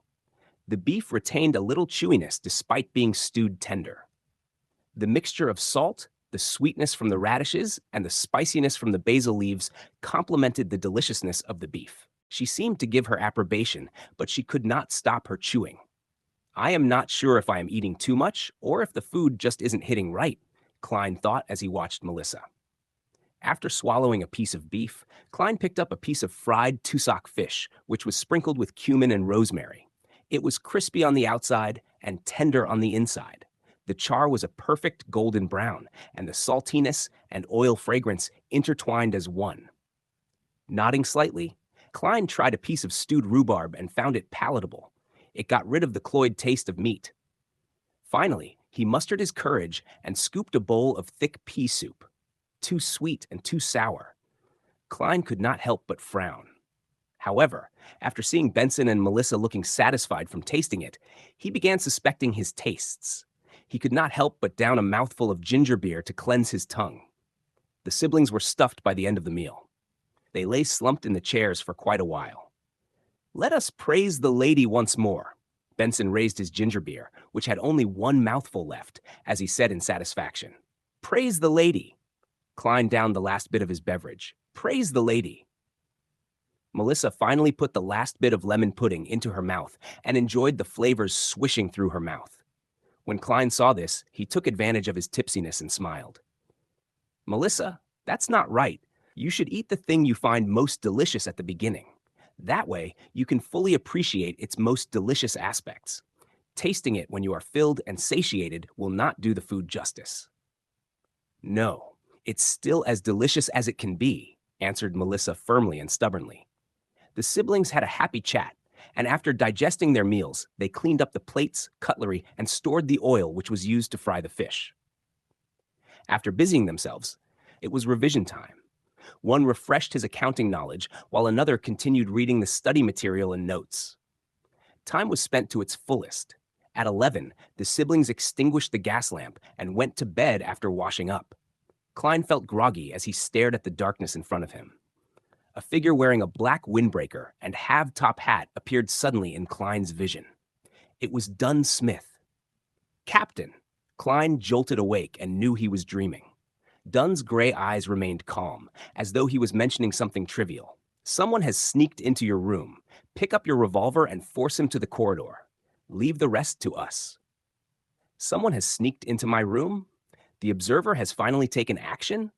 The beef retained a little chewiness despite being stewed tender. The mixture of salt, the sweetness from the radishes, and the spiciness from the basil leaves complemented the deliciousness of the beef. She seemed to give her approbation, but she could not stop her chewing. I am not sure if I am eating too much or if the food just isn't hitting right, Klein thought as he watched Melissa. After swallowing a piece of beef, Klein picked up a piece of fried tussock fish, which was sprinkled with cumin and rosemary. It was crispy on the outside and tender on the inside. The char was a perfect golden brown, and the saltiness and oil fragrance intertwined as one. Nodding slightly, Klein tried a piece of stewed rhubarb and found it palatable. It got rid of the cloyed taste of meat. Finally, he mustered his courage and scooped a bowl of thick pea soup. Too sweet and too sour. Klein could not help but frown. However, after seeing Benson and Melissa looking satisfied from tasting it, he began suspecting his tastes. He could not help but down a mouthful of ginger beer to cleanse his tongue. The siblings were stuffed by the end of the meal. They lay slumped in the chairs for quite a while. Let us praise the lady once more. Benson raised his ginger beer, which had only one mouthful left, as he said in satisfaction. Praise the lady. Klein downed the last bit of his beverage. Praise the lady. Melissa finally put the last bit of lemon pudding into her mouth and enjoyed the flavors swishing through her mouth. When Klein saw this, he took advantage of his tipsiness and smiled. Melissa, that's not right. You should eat the thing you find most delicious at the beginning. That way, you can fully appreciate its most delicious aspects. Tasting it when you are filled and satiated will not do the food justice. No, it's still as delicious as it can be, answered Melissa firmly and stubbornly. The siblings had a happy chat, and after digesting their meals, they cleaned up the plates, cutlery, and stored the oil which was used to fry the fish. After busying themselves, it was revision time. One refreshed his accounting knowledge, while another continued reading the study material and notes. Time was spent to its fullest. At 11, the siblings extinguished the gas lamp and went to bed after washing up. Klein felt groggy as he stared at the darkness in front of him. A figure wearing a black windbreaker and half-top hat appeared suddenly in Klein's vision. It was Dunn Smith. Captain! Klein jolted awake and knew he was dreaming. Dunn's gray eyes remained calm, as though he was mentioning something trivial. Someone has sneaked into your room. Pick up your revolver and force him to the corridor. Leave the rest to us. Someone has sneaked into my room? The observer has finally taken action?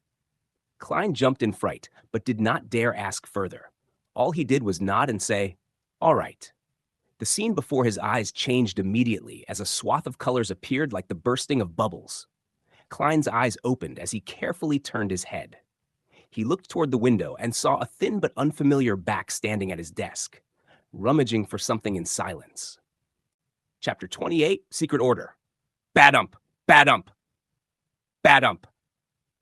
Klein jumped in fright, but did not dare ask further. All he did was nod and say, "All right." The scene before his eyes changed immediately as a swath of colors appeared like the bursting of bubbles. Klein's eyes opened as he carefully turned his head. He looked toward the window and saw a thin but unfamiliar back standing at his desk, rummaging for something in silence. Chapter 28, Secret Order. Badump! Badump! Badump!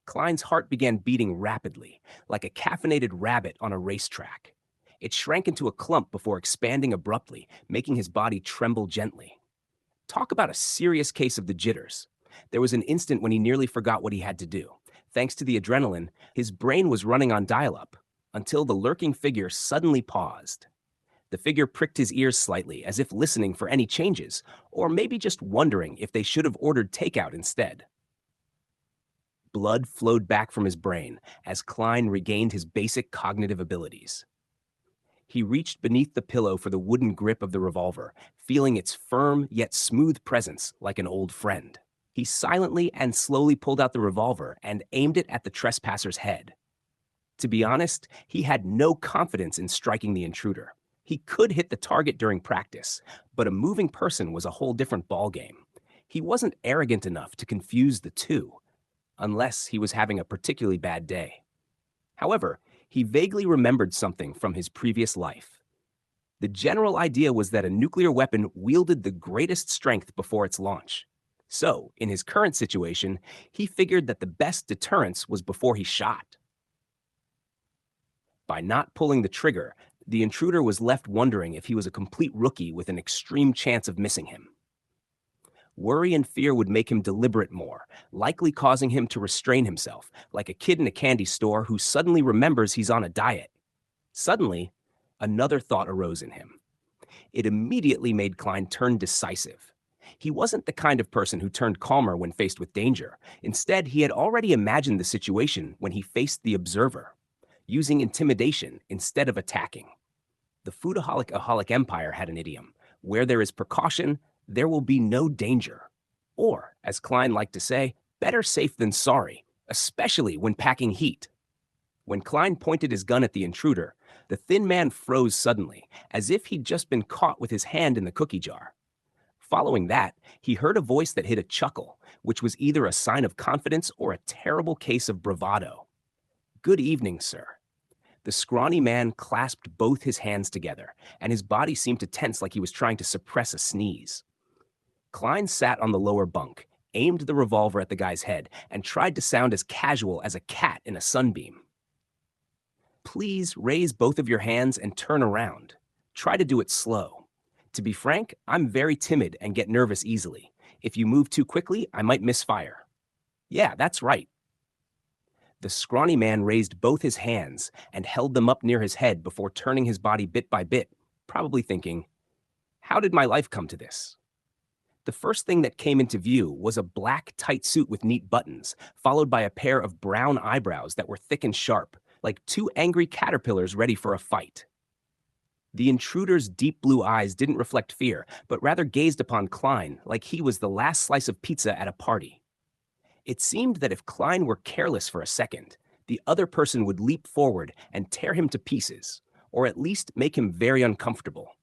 Klein's heart began beating rapidly, like a caffeinated rabbit on a racetrack. It shrank into a clump before expanding abruptly, making his body tremble gently. Talk about a serious case of the jitters. There was an instant when he nearly forgot what he had to do. Thanks to the adrenaline, his brain was running on dial-up, until the lurking figure suddenly paused. The figure pricked his ears slightly, as if listening for any changes, or maybe just wondering if they should have ordered takeout instead. Blood flowed back from his brain as Klein regained his basic cognitive abilities. He reached beneath the pillow for the wooden grip of the revolver, feeling its firm yet smooth presence like an old friend. He silently and slowly pulled out the revolver and aimed it at the trespasser's head. To be honest, he had no confidence in striking the intruder. He could hit the target during practice, but a moving person was a whole different ballgame. He wasn't arrogant enough to confuse the two, unless he was having a particularly bad day. However, he vaguely remembered something from his previous life. The general idea was that a nuclear weapon wielded the greatest strength before its launch. So, in his current situation, he figured that the best deterrence was before he shot. by not pulling the trigger, the intruder was left wondering if he was a complete rookie with an extreme chance of missing him. Worry and fear would make him deliberate more, likely causing him to restrain himself, like a kid in a candy store who suddenly remembers he's on a diet. Suddenly, another thought arose in him. It immediately made Klein turn decisive. He wasn't the kind of person who turned calmer when faced with danger. Instead, he had already imagined the situation when he faced the observer, using intimidation instead of attacking. The Foodaholic Empire had an idiom: where there is precaution, there will be no danger. Or, as Klein liked to say, better safe than sorry, especially when packing heat. When Klein pointed his gun at the intruder, the thin man froze suddenly, as if he'd just been caught with his hand in the cookie jar. Following that, he heard a voice that hid a chuckle, which was either a sign of confidence or a terrible case of bravado. "Good evening, sir." The scrawny man clasped both his hands together, and his body seemed to tense like he was trying to suppress a sneeze. Klein sat on the lower bunk, aimed the revolver at the guy's head, and tried to sound as casual as a cat in a sunbeam. "Please raise both of your hands and turn around. Try to do it slow. To be frank, I'm very timid and get nervous easily. If you move too quickly, I might misfire." "Yeah, that's right." The scrawny man raised both his hands and held them up near his head before turning his body bit by bit, probably thinking, "How did my life come to this?" The first thing that came into view was a black, tight suit with neat buttons, followed by a pair of brown eyebrows that were thick and sharp, like two angry caterpillars ready for a fight. The intruder's deep blue eyes didn't reflect fear, but rather gazed upon Klein like he was the last slice of pizza at a party. It seemed that if Klein were careless for a second, the other person would leap forward and tear him to pieces, or at least make him very uncomfortable.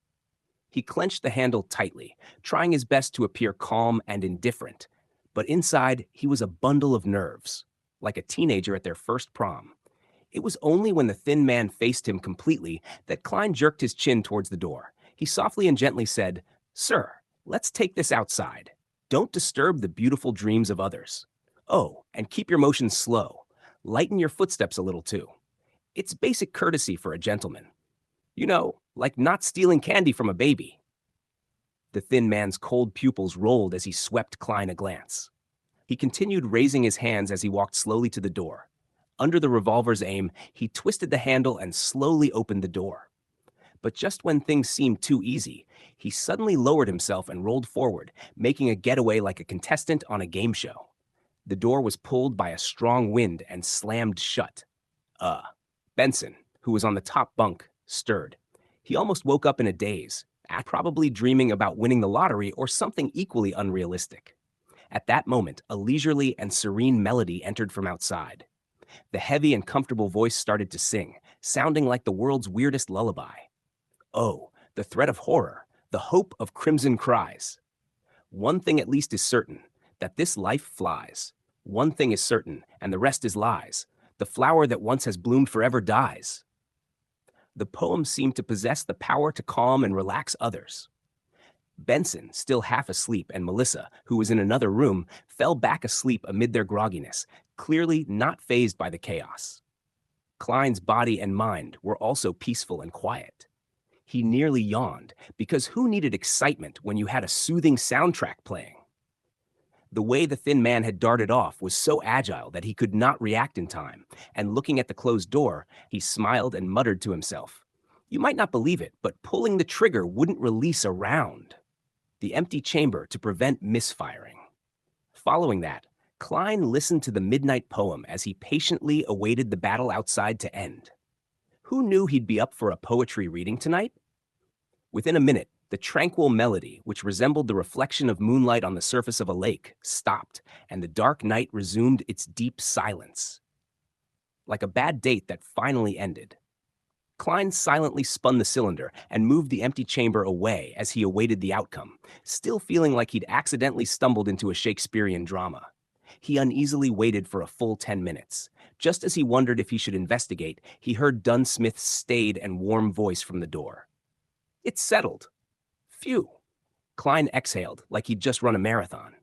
He clenched the handle tightly, trying his best to appear calm and indifferent, but inside he was a bundle of nerves, like a teenager at their first prom. It was only when the thin man faced him completely that Klein jerked his chin towards the door. He softly and gently said, "Sir, let's take this outside. Don't disturb the beautiful dreams of others. Oh, and keep your motions slow. Lighten your footsteps a little too. It's basic courtesy for a gentleman. You know, like not stealing candy from a baby." The thin man's cold pupils rolled as he swept Klein a glance. He continued raising his hands as he walked slowly to the door. Under the revolver's aim, he twisted the handle and slowly opened the door. But just when things seemed too easy, he suddenly lowered himself and rolled forward, making a getaway like a contestant on a game show. The door was pulled by a strong wind and slammed shut. Benson, who was on the top bunk, stirred. He almost woke up in a daze, probably dreaming about winning the lottery or something equally unrealistic. At that moment, a leisurely and serene melody entered from outside. The heavy and comfortable voice started to sing, sounding like the world's weirdest lullaby. Oh, the threat of horror, the hope of crimson cries. One thing at least is certain, that this life flies. One thing is certain, and the rest is lies. The flower that once has bloomed forever dies. The poem seemed to possess the power to calm and relax others. Benson, still half asleep, and Melissa, who was in another room, fell back asleep amid their grogginess, clearly not fazed by the chaos. Klein's body and mind were also peaceful and quiet. He nearly yawned, because who needed excitement when you had a soothing soundtrack playing? The way the thin man had darted off was so agile that he could not react in time, and looking at the closed door, he smiled and muttered to himself, "You might not believe it, but pulling the trigger wouldn't release a round." The empty chamber to prevent misfiring. Following that, Klein listened to the midnight poem as he patiently awaited the battle outside to end. Who knew he'd be up for a poetry reading tonight? Within a minute, the tranquil melody, which resembled the reflection of moonlight on the surface of a lake, stopped, and the dark night resumed its deep silence. Like a bad date that finally ended. Klein silently spun the cylinder and moved the empty chamber away as he awaited the outcome, still feeling like he'd accidentally stumbled into a Shakespearean drama. He uneasily waited for a full 10 minutes. Just as he wondered if he should investigate, he heard Dunsmith's staid and warm voice from the door. "It's settled." Phew. Klein exhaled like he'd just run a marathon.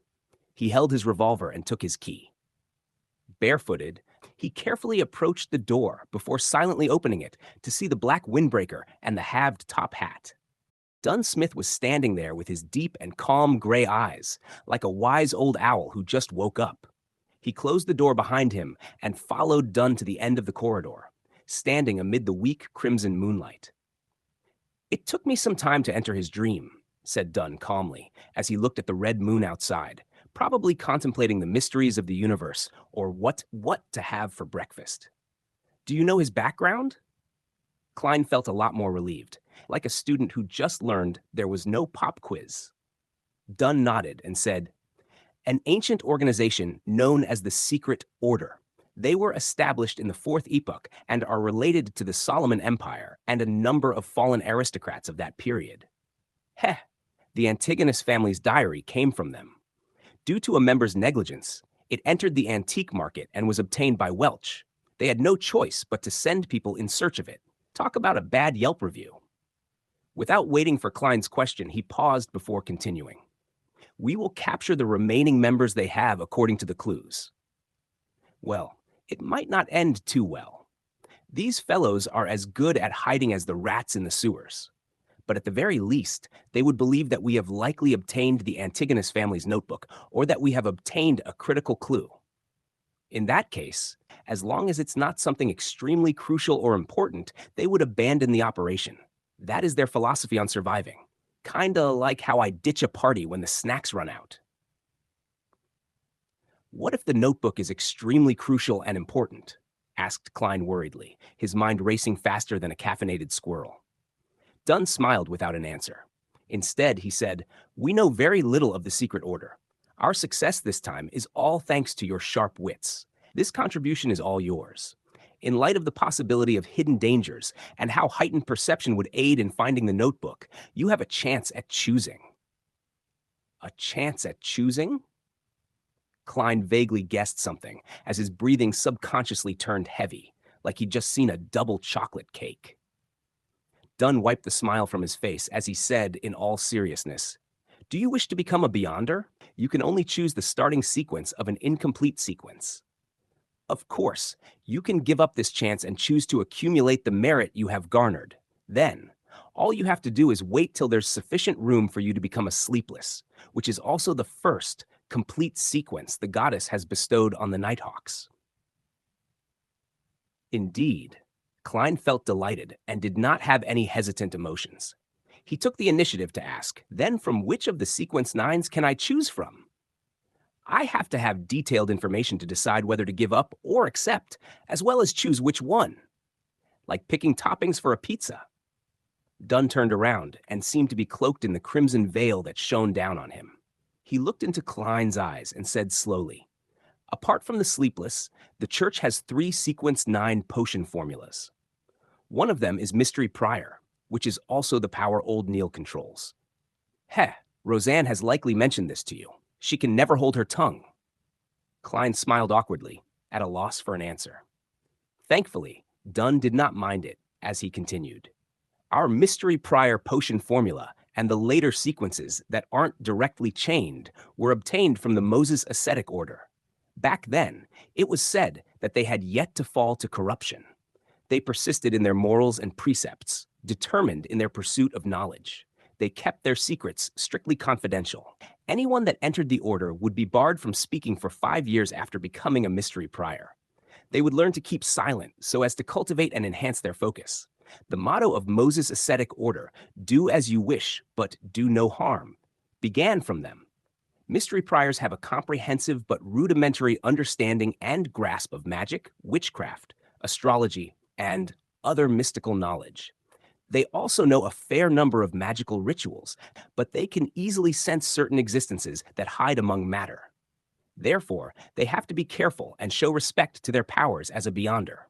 He held his revolver and took his key. Barefooted, He carefully approached the door before silently opening it to see the black windbreaker and the halved top hat. Dunn Smith was standing there with his deep and calm gray eyes, like a wise old owl who just woke up. He closed the door behind him and followed Dunn to the end of the corridor, standing amid the weak crimson moonlight. "It took me some time to enter his dream," said Dunn calmly, as he looked at the red moon outside, probably contemplating the mysteries of the universe or what to have for breakfast. "Do you know his background?" Klein felt a lot more relieved, like a student who just learned there was no pop quiz. Dunn nodded and said, "An ancient organization known as the Secret Order. They were established in the Fourth Epoch and are related to the Solomon Empire and a number of fallen aristocrats of that period." Heh, the Antigonus family's diary came from them. Due to a member's negligence, it entered the antique market and was obtained by Welch. They had no choice but to send people in search of it. Talk about a bad Yelp review. Without waiting for Klein's question, he paused before continuing. "We will capture the remaining members they have according to the clues." Well, it might not end too well. These fellows are as good at hiding as the rats in the sewers. But at the very least, they would believe that we have likely obtained the Antigonus family's notebook, or that we have obtained a critical clue. In that case, as long as it's not something extremely crucial or important, they would abandon the operation. That is their philosophy on surviving. Kinda like how I ditch a party when the snacks run out. "What if the notebook is extremely crucial and important?" asked Klein worriedly, his mind racing faster than a caffeinated squirrel. Dunn smiled without an answer. Instead, he said, "We know very little of the secret order. Our success this time is all thanks to your sharp wits. This contribution is all yours. In light of the possibility of hidden dangers and how heightened perception would aid in finding the notebook, you have a chance at choosing." A chance at choosing? Klein vaguely guessed something as his breathing subconsciously turned heavy, like he'd just seen a double chocolate cake. Dunn wiped the smile from his face as he said in all seriousness, "Do you wish to become a Beyonder? You can only choose the starting sequence of an incomplete sequence. Of course, you can give up this chance and choose to accumulate the merit you have garnered. Then, all you have to do is wait till there's sufficient room for you to become a sleepless, which is also the first complete sequence the goddess has bestowed on the Nighthawks." Indeed, Klein felt delighted and did not have any hesitant emotions. He took the initiative to ask, "Then from which of the sequence nines can I choose from?" "I have to have detailed information to decide whether to give up or accept, as well as choose which one. Like picking toppings for a pizza." Dunn turned around and seemed to be cloaked in the crimson veil that shone down on him. He looked into Klein's eyes and said slowly, "Apart from the sleepless, the church has 3 sequence 9 potion formulas. One of them is Mystery Prior, which is also the power old Neil controls. Heh, Roseanne has likely mentioned this to you. She can never hold her tongue." Klein smiled awkwardly, at a loss for an answer. Thankfully, Dunn did not mind it, as he continued. "Our Mystery Prior potion formula and the later sequences that aren't directly chained were obtained from the Moses Ascetic Order. Back then, it was said that they had yet to fall to corruption. They persisted in their morals and precepts, determined in their pursuit of knowledge. They kept their secrets strictly confidential. Anyone that entered the order would be barred from speaking for 5 years after becoming a Mystery Prior. They would learn to keep silent so as to cultivate and enhance their focus. The motto of Moses' ascetic order, 'Do as you wish, but do no harm,' began from them. Mystery Priors have a comprehensive but rudimentary understanding and grasp of magic, witchcraft, astrology, and other mystical knowledge. They also know a fair number of magical rituals, but they can easily sense certain existences that hide among matter. Therefore, they have to be careful and show respect to their powers as a Beyonder.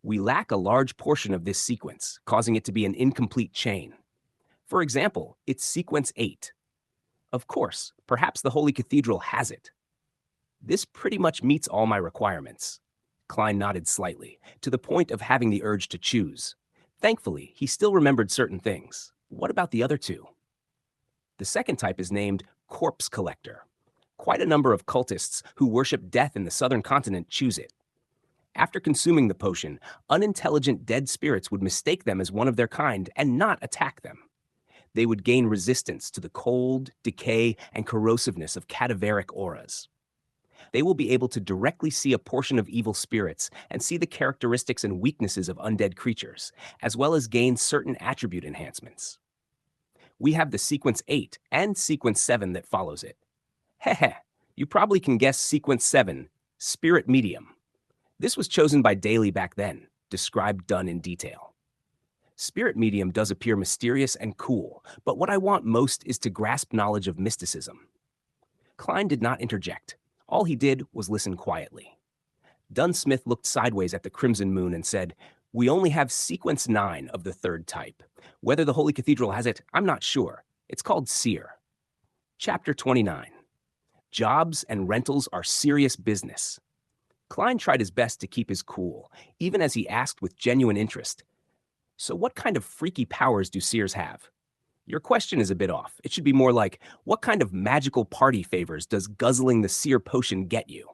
We lack a large portion of this sequence, causing it to be an incomplete chain. For example, it's sequence 8. Of course, perhaps the Holy Cathedral has it. This pretty much meets all my requirements." Klein nodded slightly, to the point of having the urge to choose. Thankfully, he still remembered certain things. What about the other 2? "The second type is named Corpse Collector. Quite a number of cultists who worship death in the southern continent choose it. After consuming the potion, unintelligent dead spirits would mistake them as one of their kind and not attack them. They would gain resistance to the cold, decay, and corrosiveness of cadaveric auras. They will be able to directly see a portion of evil spirits and see the characteristics and weaknesses of undead creatures, as well as gain certain attribute enhancements. We have the Sequence 8 and Sequence 7 that follows it. Heh, you probably can guess Sequence 7, Spirit Medium. This was chosen by Daly back then, described done in detail. Spirit Medium does appear mysterious and cool, but what I want most is to grasp knowledge of mysticism. Klein did not interject. All he did was listen quietly. Dunsmith looked sideways at the Crimson Moon and said, "We only have Sequence 9 of the third type. Whether the Holy Cathedral has it, I'm not sure. It's called Seer." Chapter 29. Jobs and rentals are serious business. Klein tried his best to keep his cool, even as he asked with genuine interest, "So what kind of freaky powers do seers have?" Your question is a bit off. It should be more like, "What kind of magical party favors does guzzling the seer potion get you?"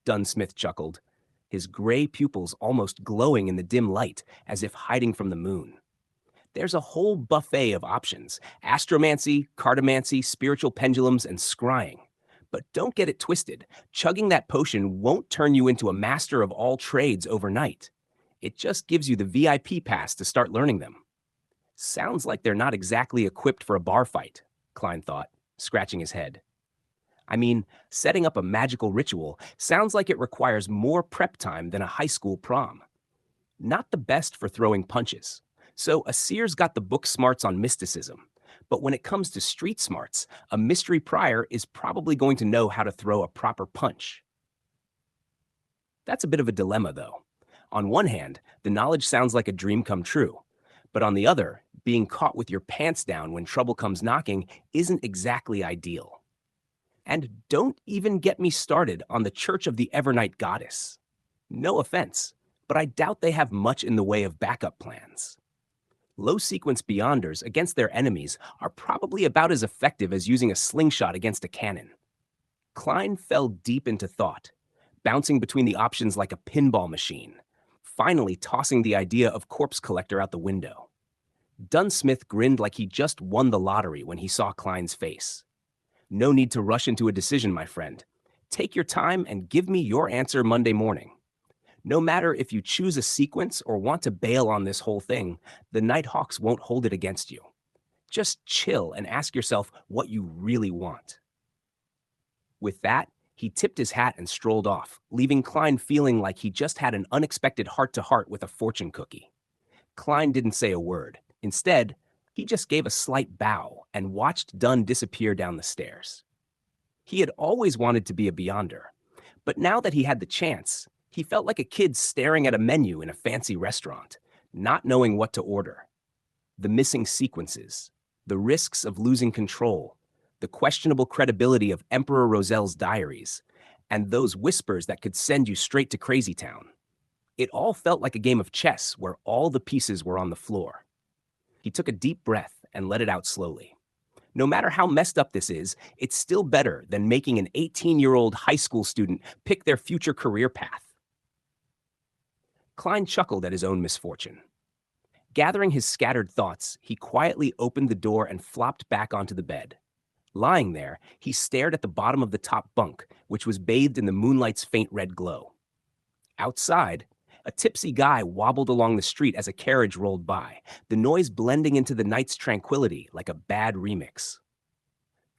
Dunsmith chuckled, his gray pupils almost glowing in the dim light, as if hiding from the moon. "There's a whole buffet of options: astromancy, cartomancy, spiritual pendulums, and scrying. But don't get it twisted. Chugging that potion won't turn you into a master of all trades overnight. It just gives you the VIP pass to start learning them." Sounds like they're not exactly equipped for a bar fight, Klein thought, scratching his head. I mean, setting up a magical ritual sounds like it requires more prep time than a high school prom. Not the best for throwing punches. So a seer's got the book smarts on mysticism. But when it comes to street smarts, a mystery prior is probably going to know how to throw a proper punch. That's a bit of a dilemma, though. On one hand, the knowledge sounds like a dream come true. But on the other, being caught with your pants down when trouble comes knocking isn't exactly ideal. And don't even get me started on the Church of the Evernight Goddess. No offense, but I doubt they have much in the way of backup plans. Low-sequence Beyonders against their enemies are probably about as effective as using a slingshot against a cannon. Klein fell deep into thought, bouncing between the options like a pinball machine, finally tossing the idea of corpse collector out the window. Dunsmith grinned like he just won the lottery when he saw Klein's face. "No need to rush into a decision, my friend. Take your time and give me your answer Monday morning. No matter if you choose a sequence or want to bail on this whole thing, the Nighthawks won't hold it against you. Just chill and ask yourself what you really want." With that, he tipped his hat and strolled off, leaving Klein feeling like he just had an unexpected heart-to-heart with a fortune cookie. Klein didn't say a word. Instead, he just gave a slight bow and watched Dunn disappear down the stairs. He had always wanted to be a Beyonder, but now that he had the chance, he felt like a kid staring at a menu in a fancy restaurant, not knowing what to order. The missing sequences, the risks of losing control, the questionable credibility of Emperor Roselle's diaries, and those whispers that could send you straight to Crazy Town. It all felt like a game of chess where all the pieces were on the floor. He took a deep breath and let it out slowly. No matter how messed up this is, it's still better than making an 18-year-old high school student pick their future career path. Klein chuckled at his own misfortune. Gathering his scattered thoughts, he quietly opened the door and flopped back onto the bed. Lying there, he stared at the bottom of the top bunk, which was bathed in the moonlight's faint red glow. Outside, a tipsy guy wobbled along the street as a carriage rolled by, the noise blending into the night's tranquility like a bad remix.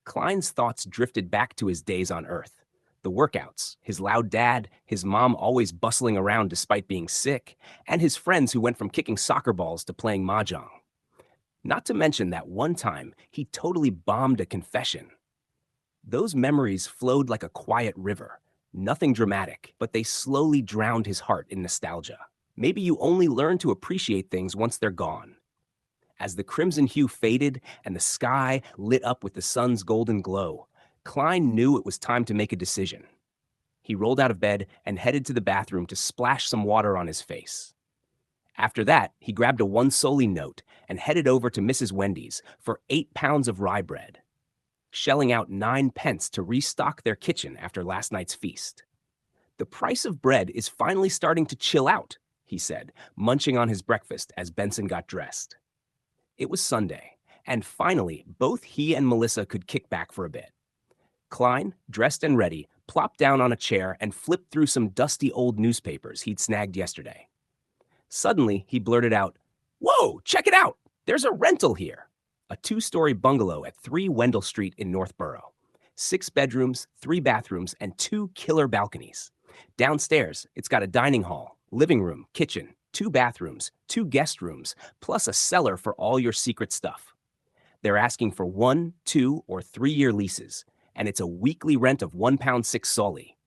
Klein's thoughts drifted back to his days on Earth. The workouts, his loud dad, his mom always bustling around despite being sick, and his friends who went from kicking soccer balls to playing mahjong. Not to mention that one time, he totally bombed a confession. Those memories flowed like a quiet river. Nothing dramatic, but they slowly drowned his heart in nostalgia. Maybe you only learn to appreciate things once they're gone. As the crimson hue faded and the sky lit up with the sun's golden glow, Klein knew it was time to make a decision. He rolled out of bed and headed to the bathroom to splash some water on his face. After that, he grabbed a one-solly note and headed over to Mrs. Wendy's for 8 pounds of rye bread, shelling out 9 pence to restock their kitchen after last night's feast. The price of bread is finally starting to chill out, he said, munching on his breakfast as Benson got dressed. It was Sunday, and finally, both he and Melissa could kick back for a bit. Klein, dressed and ready, plopped down on a chair and flipped through some dusty old newspapers he'd snagged yesterday. Suddenly, he blurted out, "Whoa, check it out! There's a rental here!" A 2-story bungalow at 3 Wendell Street in Northborough. 6 bedrooms, 3 bathrooms, and 2 killer balconies. Downstairs, it's got a dining hall, living room, kitchen, 2 bathrooms, 2 guest rooms, plus a cellar for all your secret stuff. They're asking for 1, 2, or 3-year leases, and it's a weekly rent of £1.06 solely.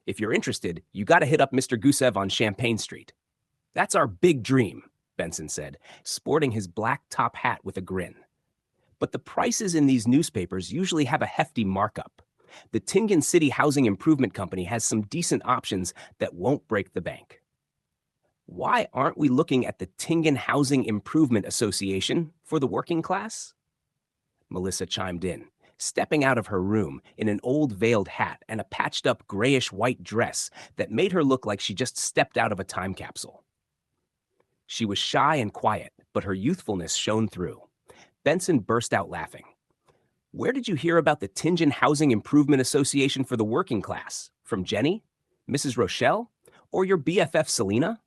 If you're interested, you gotta hit up Mr. Gusev on Champagne Street. That's our big dream, Benson said, sporting his black top hat with a grin. But the prices in these newspapers usually have a hefty markup. The Tingen City Housing Improvement Company has some decent options that won't break the bank. Why aren't we looking at the Tingen Housing Improvement Association for the working class? Melissa chimed in, stepping out of her room in an old veiled hat and a patched-up grayish-white dress that made her look like she just stepped out of a time capsule. She was shy and quiet, but her youthfulness shone through. Benson burst out laughing. "Where did you hear about the Tingen Housing Improvement Association for the working class? From Jenny? Mrs. Rochelle? Or your BFF Selena?"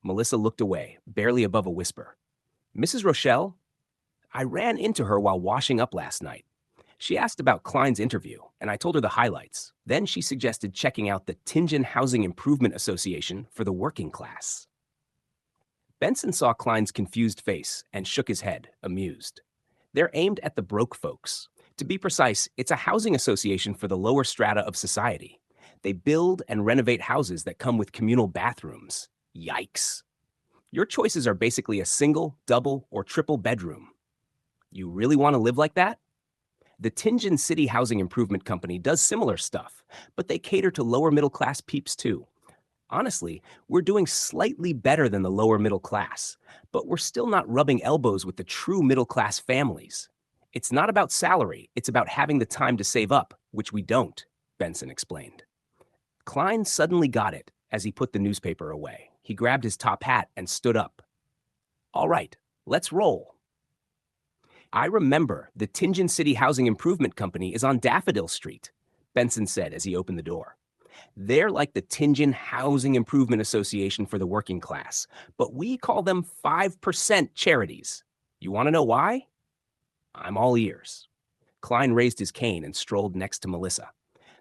Melissa looked away, barely above a whisper. "Mrs. Rochelle? I ran into her while washing up last night. She asked about Klein's interview, and I told her the highlights. Then she suggested checking out the Tingen Housing Improvement Association for the working class." Benson saw Klein's confused face and shook his head, amused. They're aimed at the broke folks. To be precise, it's a housing association for the lower strata of society. They build and renovate houses that come with communal bathrooms. Yikes. Your choices are basically a single, double, or triple bedroom. You really want to live like that? The Tingen City Housing Improvement Company does similar stuff, but they cater to lower middle class peeps too. Honestly, we're doing slightly better than the lower middle class, but we're still not rubbing elbows with the true middle class families. It's not about salary, it's about having the time to save up, which we don't, Benson explained. Klein suddenly got it as he put the newspaper away. He grabbed his top hat and stood up. "All right, let's roll." "I remember the Tingen City Housing Improvement Company is on Daffodil Street," Benson said as he opened the door. "They're like the Tingen Housing Improvement Association for the working class, but we call them 5% charities. You want to know why?" "I'm all ears." Klein raised his cane and strolled next to Melissa.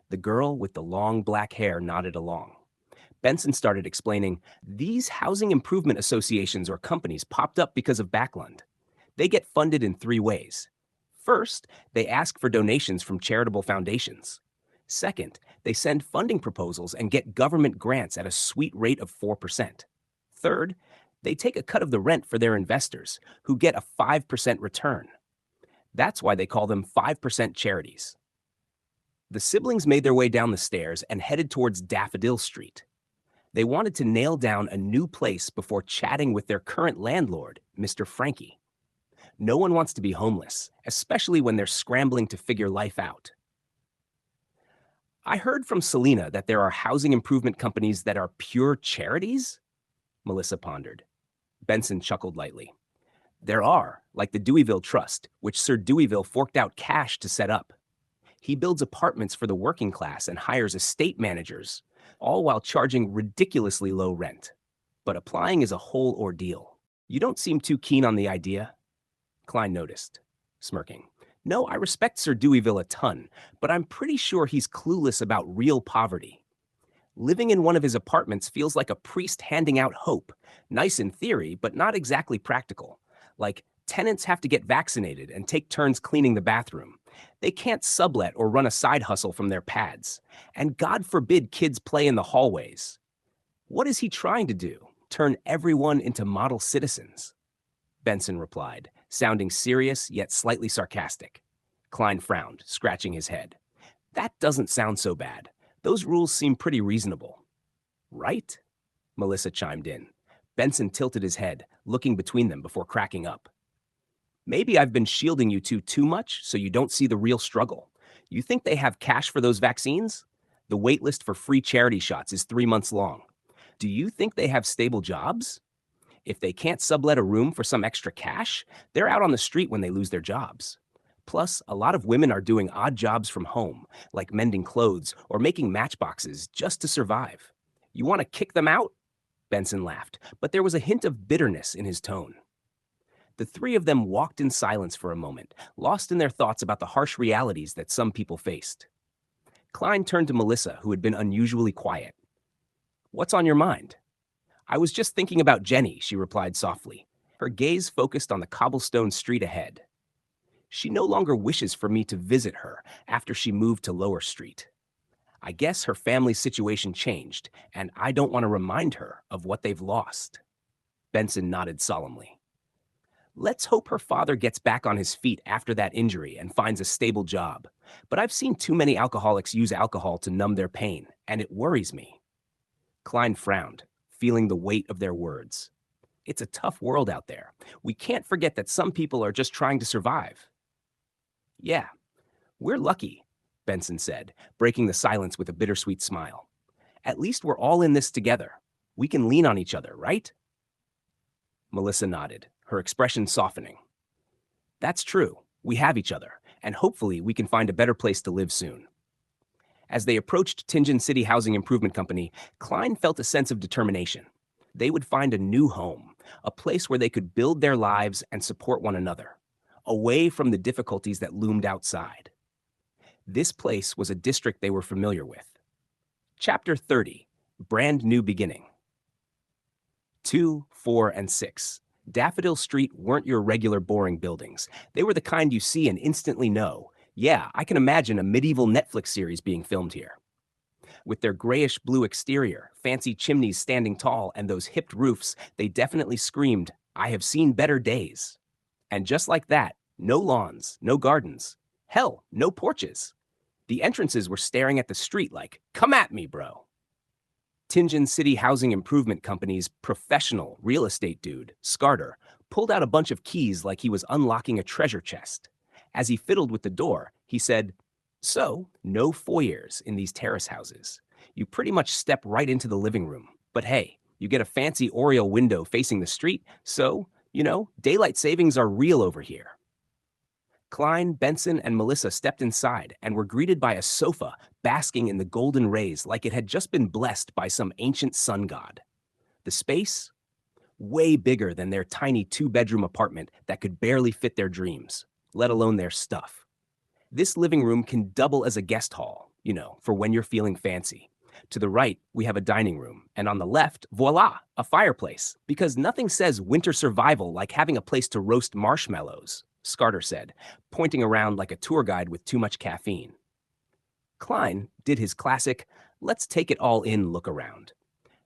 The girl with the long black hair nodded along. Benson started explaining, "These housing improvement associations or companies popped up because of Backlund. They get funded in 3 ways. First, they ask for donations from charitable foundations. Second, they send funding proposals and get government grants at a sweet rate of 4%. Third, they take a cut of the rent for their investors, who get a 5% return. That's why they call them 5% charities." The siblings made their way down the stairs and headed towards Daffodil Street. They wanted to nail down a new place before chatting with their current landlord, Mr. Frankie. No one wants to be homeless, especially when they're scrambling to figure life out. "I heard from Selena that there are housing improvement companies that are pure charities?" Melissa pondered. Benson chuckled lightly. "There are, like the Deweyville Trust, which Sir Deweyville forked out cash to set up. He builds apartments for the working class and hires estate managers, all while charging ridiculously low rent. But applying is a whole ordeal. You don't seem too keen on the idea?" Klein noticed, smirking. "No, I respect Sir Deweyville a ton, but I'm pretty sure he's clueless about real poverty. Living in one of his apartments feels like a priest handing out hope. Nice in theory, but not exactly practical. Like, tenants have to get vaccinated and take turns cleaning the bathroom. They can't sublet or run a side hustle from their pads. And God forbid kids play in the hallways. What is he trying to do? Turn everyone into model citizens?" Benson replied, sounding serious yet slightly sarcastic. Klein frowned, scratching his head. "That doesn't sound so bad. Those rules seem pretty reasonable." "Right?" Melissa chimed in. Benson tilted his head, looking between them before cracking up. "Maybe I've been shielding you two too much so you don't see the real struggle. You think they have cash for those vaccines? The wait list for free charity shots is 3 months long. Do you think they have stable jobs? If they can't sublet a room for some extra cash, they're out on the street when they lose their jobs. Plus, a lot of women are doing odd jobs from home, like mending clothes or making matchboxes just to survive. You want to kick them out? Benson laughed, but there was a hint of bitterness in his tone. The three of them walked in silence for a moment, lost in their thoughts about the harsh realities that some people faced. Klein turned to Melissa, who had been unusually quiet. "What's on your mind?" "I was just thinking about Jenny," she replied softly, her gaze focused on the cobblestone street ahead. "She no longer wishes for me to visit her after she moved to Lower Street. I guess her family's situation changed, and I don't want to remind her of what they've lost." Benson nodded solemnly. "Let's hope her father gets back on his feet after that injury and finds a stable job. But I've seen too many alcoholics use alcohol to numb their pain, and it worries me." Klein frowned, feeling the weight of their words. It's a tough world out there. We can't forget that some people are just trying to survive. "Yeah, we're lucky," Benson said, breaking the silence with a bittersweet smile. "At least we're all in this together. We can lean on each other, right?" Melissa nodded, her expression softening. "That's true. We have each other, and hopefully we can find a better place to live soon." As they approached Tingen City Housing Improvement Company, Klein felt a sense of determination. They would find a new home, a place where they could build their lives and support one another, away from the difficulties that loomed outside. This place was a district they were familiar with. Chapter 30, Brand New Beginning. 2, 4, and 6. Daffodil Street weren't your regular boring buildings. They were the kind you see and instantly know, yeah, I can imagine a medieval Netflix series being filmed here. With their grayish-blue exterior, fancy chimneys standing tall, and those hipped roofs, they definitely screamed, "I have seen better days." And just like that, no lawns, no gardens. Hell, no porches. The entrances were staring at the street like, "Come at me, bro." Tingen City Housing Improvement Company's professional real estate dude, Scarter, pulled out a bunch of keys like he was unlocking a treasure chest. As he fiddled with the door, he said, "So, no foyers in these terrace houses. You pretty much step right into the living room. But hey, you get a fancy oriel window facing the street, so, daylight savings are real over here." Klein, Benson, and Melissa stepped inside and were greeted by a sofa basking in the golden rays like it had just been blessed by some ancient sun god. The space? Way bigger than their tiny two-bedroom apartment that could barely fit their dreams, let alone their stuff. This living room can double as a guest hall, for when you're feeling fancy. To the right, we have a dining room, and on the left, voila, a fireplace, because nothing says winter survival like having a place to roast marshmallows, Scarter said, pointing around like a tour guide with too much caffeine. Klein did his classic, let's take it all in look around.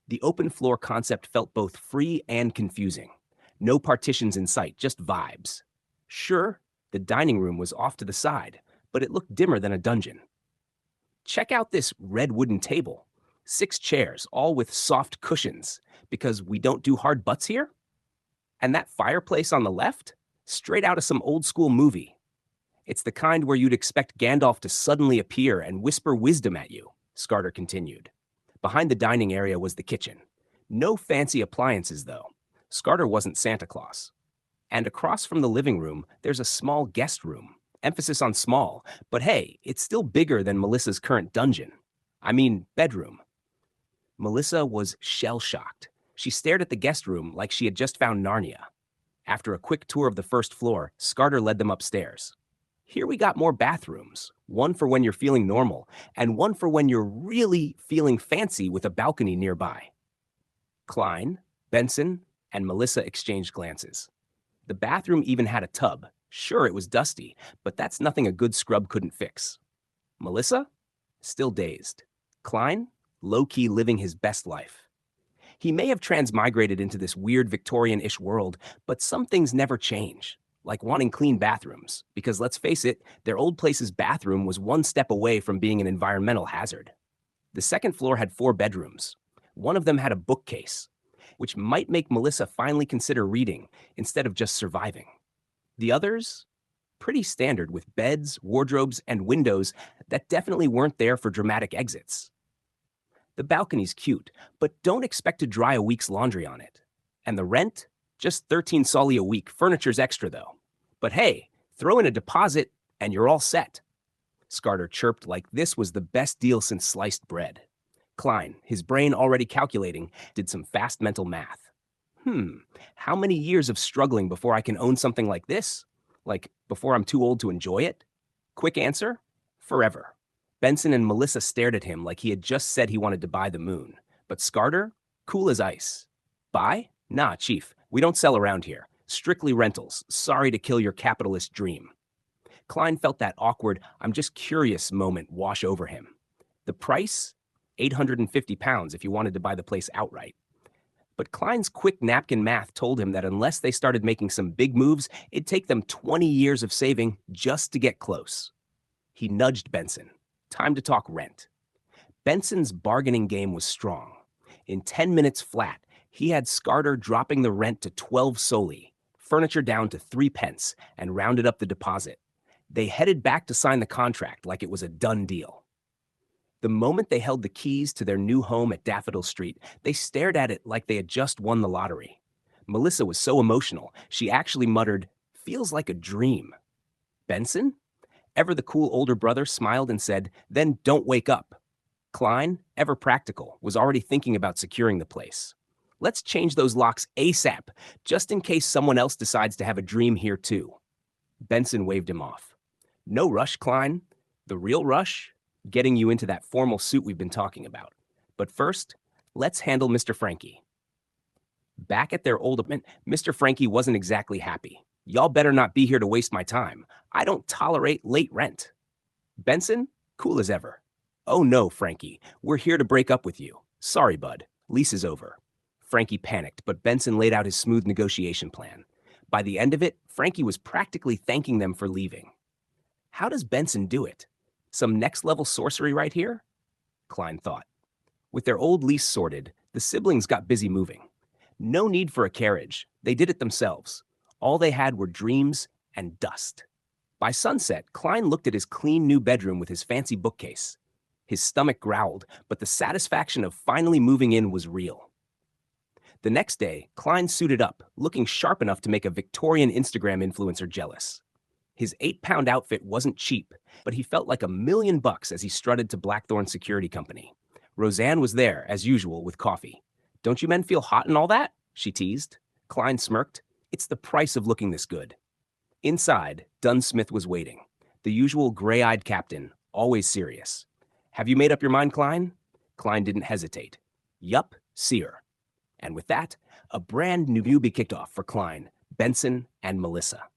The open floor concept felt both free and confusing. No partitions in sight, just vibes. Sure, the dining room was off to the side, but it looked dimmer than a dungeon. Check out this red wooden table. 6 chairs, all with soft cushions, because we don't do hard butts here? And that fireplace on the left? Straight out of some old school movie. It's the kind where you'd expect Gandalf to suddenly appear and whisper wisdom at you, Scarter continued. Behind the dining area was the kitchen. No fancy appliances, though. Scarter wasn't Santa Claus. And across from the living room, there's a small guest room. Emphasis on small, but hey, it's still bigger than Melissa's current dungeon. I mean, bedroom. Melissa was shell-shocked. She stared at the guest room like she had just found Narnia. After a quick tour of the first floor, Scarter led them upstairs. Here we got more bathrooms, one for when you're feeling normal, and one for when you're really feeling fancy with a balcony nearby. Klein, Benson, and Melissa exchanged glances. The bathroom even had a tub. Sure, it was dusty, but that's nothing a good scrub couldn't fix. Melissa? Still dazed. Klein? Low-key living his best life. He may have transmigrated into this weird Victorian-ish world, but some things never change, like wanting clean bathrooms, because let's face it, their old place's bathroom was one step away from being an environmental hazard. The second floor had 4 bedrooms. One of them had a bookcase, which might make Melissa finally consider reading instead of just surviving. The others? pretty standard with beds, wardrobes, and windows that definitely weren't there for dramatic exits. The balcony's cute, but don't expect to dry a week's laundry on it. And the rent? Just 13 solly a week, furniture's extra though. But hey, throw in a deposit and you're all set. Scarter chirped like this was the best deal since sliced bread. Klein, his brain already calculating, did some fast mental math. How many years of struggling before I can own something like this? Like, before I'm too old to enjoy it? Quick answer: forever. Benson and Melissa stared at him like he had just said he wanted to buy the moon. But Scarter? Cool as ice. Buy? Nah, Chief. We don't sell around here. Strictly rentals. Sorry to kill your capitalist dream. Klein felt that awkward, I'm just curious moment wash over him. The price? £850 if you wanted to buy the place outright. But Klein's quick napkin math told him that unless they started making some big moves, it'd take them 20 years of saving just to get close. He nudged Benson. Time to talk rent. Benson's bargaining game was strong. In 10 minutes flat, he had Scarter dropping the rent to 12 solely, furniture down to 3 pence, and rounded up the deposit. They headed back to sign the contract like it was a done deal. The moment they held the keys to their new home at Daffodil Street, they stared at it like they had just won the lottery. Melissa was so emotional, she actually muttered, "Feels like a dream." Benson, ever the cool older brother, smiled and said, "Then don't wake up." Klein, ever practical, was already thinking about securing the place. "Let's change those locks ASAP, just in case someone else decides to have a dream here too." Benson waved him off. "No rush, Klein. The real rush? Getting you into that formal suit we've been talking about. But first, let's handle Mr. Frankie." Back at their old apartment, Mr. Frankie wasn't exactly happy. "Y'all better not be here to waste my time. I don't tolerate late rent." Benson, cool as ever. "Oh no, Frankie, we're here to break up with you. Sorry, bud, lease is over." Frankie panicked, but Benson laid out his smooth negotiation plan. By the end of it, Frankie was practically thanking them for leaving. How does Benson do it? Some next-level sorcery right here? Klein thought. With their old lease sorted, the siblings got busy moving. No need for a carriage. They did it themselves. All they had were dreams and dust. By sunset, Klein looked at his clean new bedroom with his fancy bookcase. His stomach growled, but the satisfaction of finally moving in was real. The next day, Klein suited up, looking sharp enough to make a Victorian Instagram influencer jealous. His 8-pound outfit wasn't cheap, but he felt like $1,000,000 as he strutted to Blackthorn Security Company. Roseanne was there, as usual, with coffee. "Don't you men feel hot and all that?" she teased. Klein smirked. "It's the price of looking this good." Inside, Dunsmith was waiting. The usual gray-eyed captain, always serious. "Have you made up your mind, Klein?" Klein didn't hesitate. "Yup, seer." And with that, a brand new newbie kicked off for Klein, Benson, and Melissa.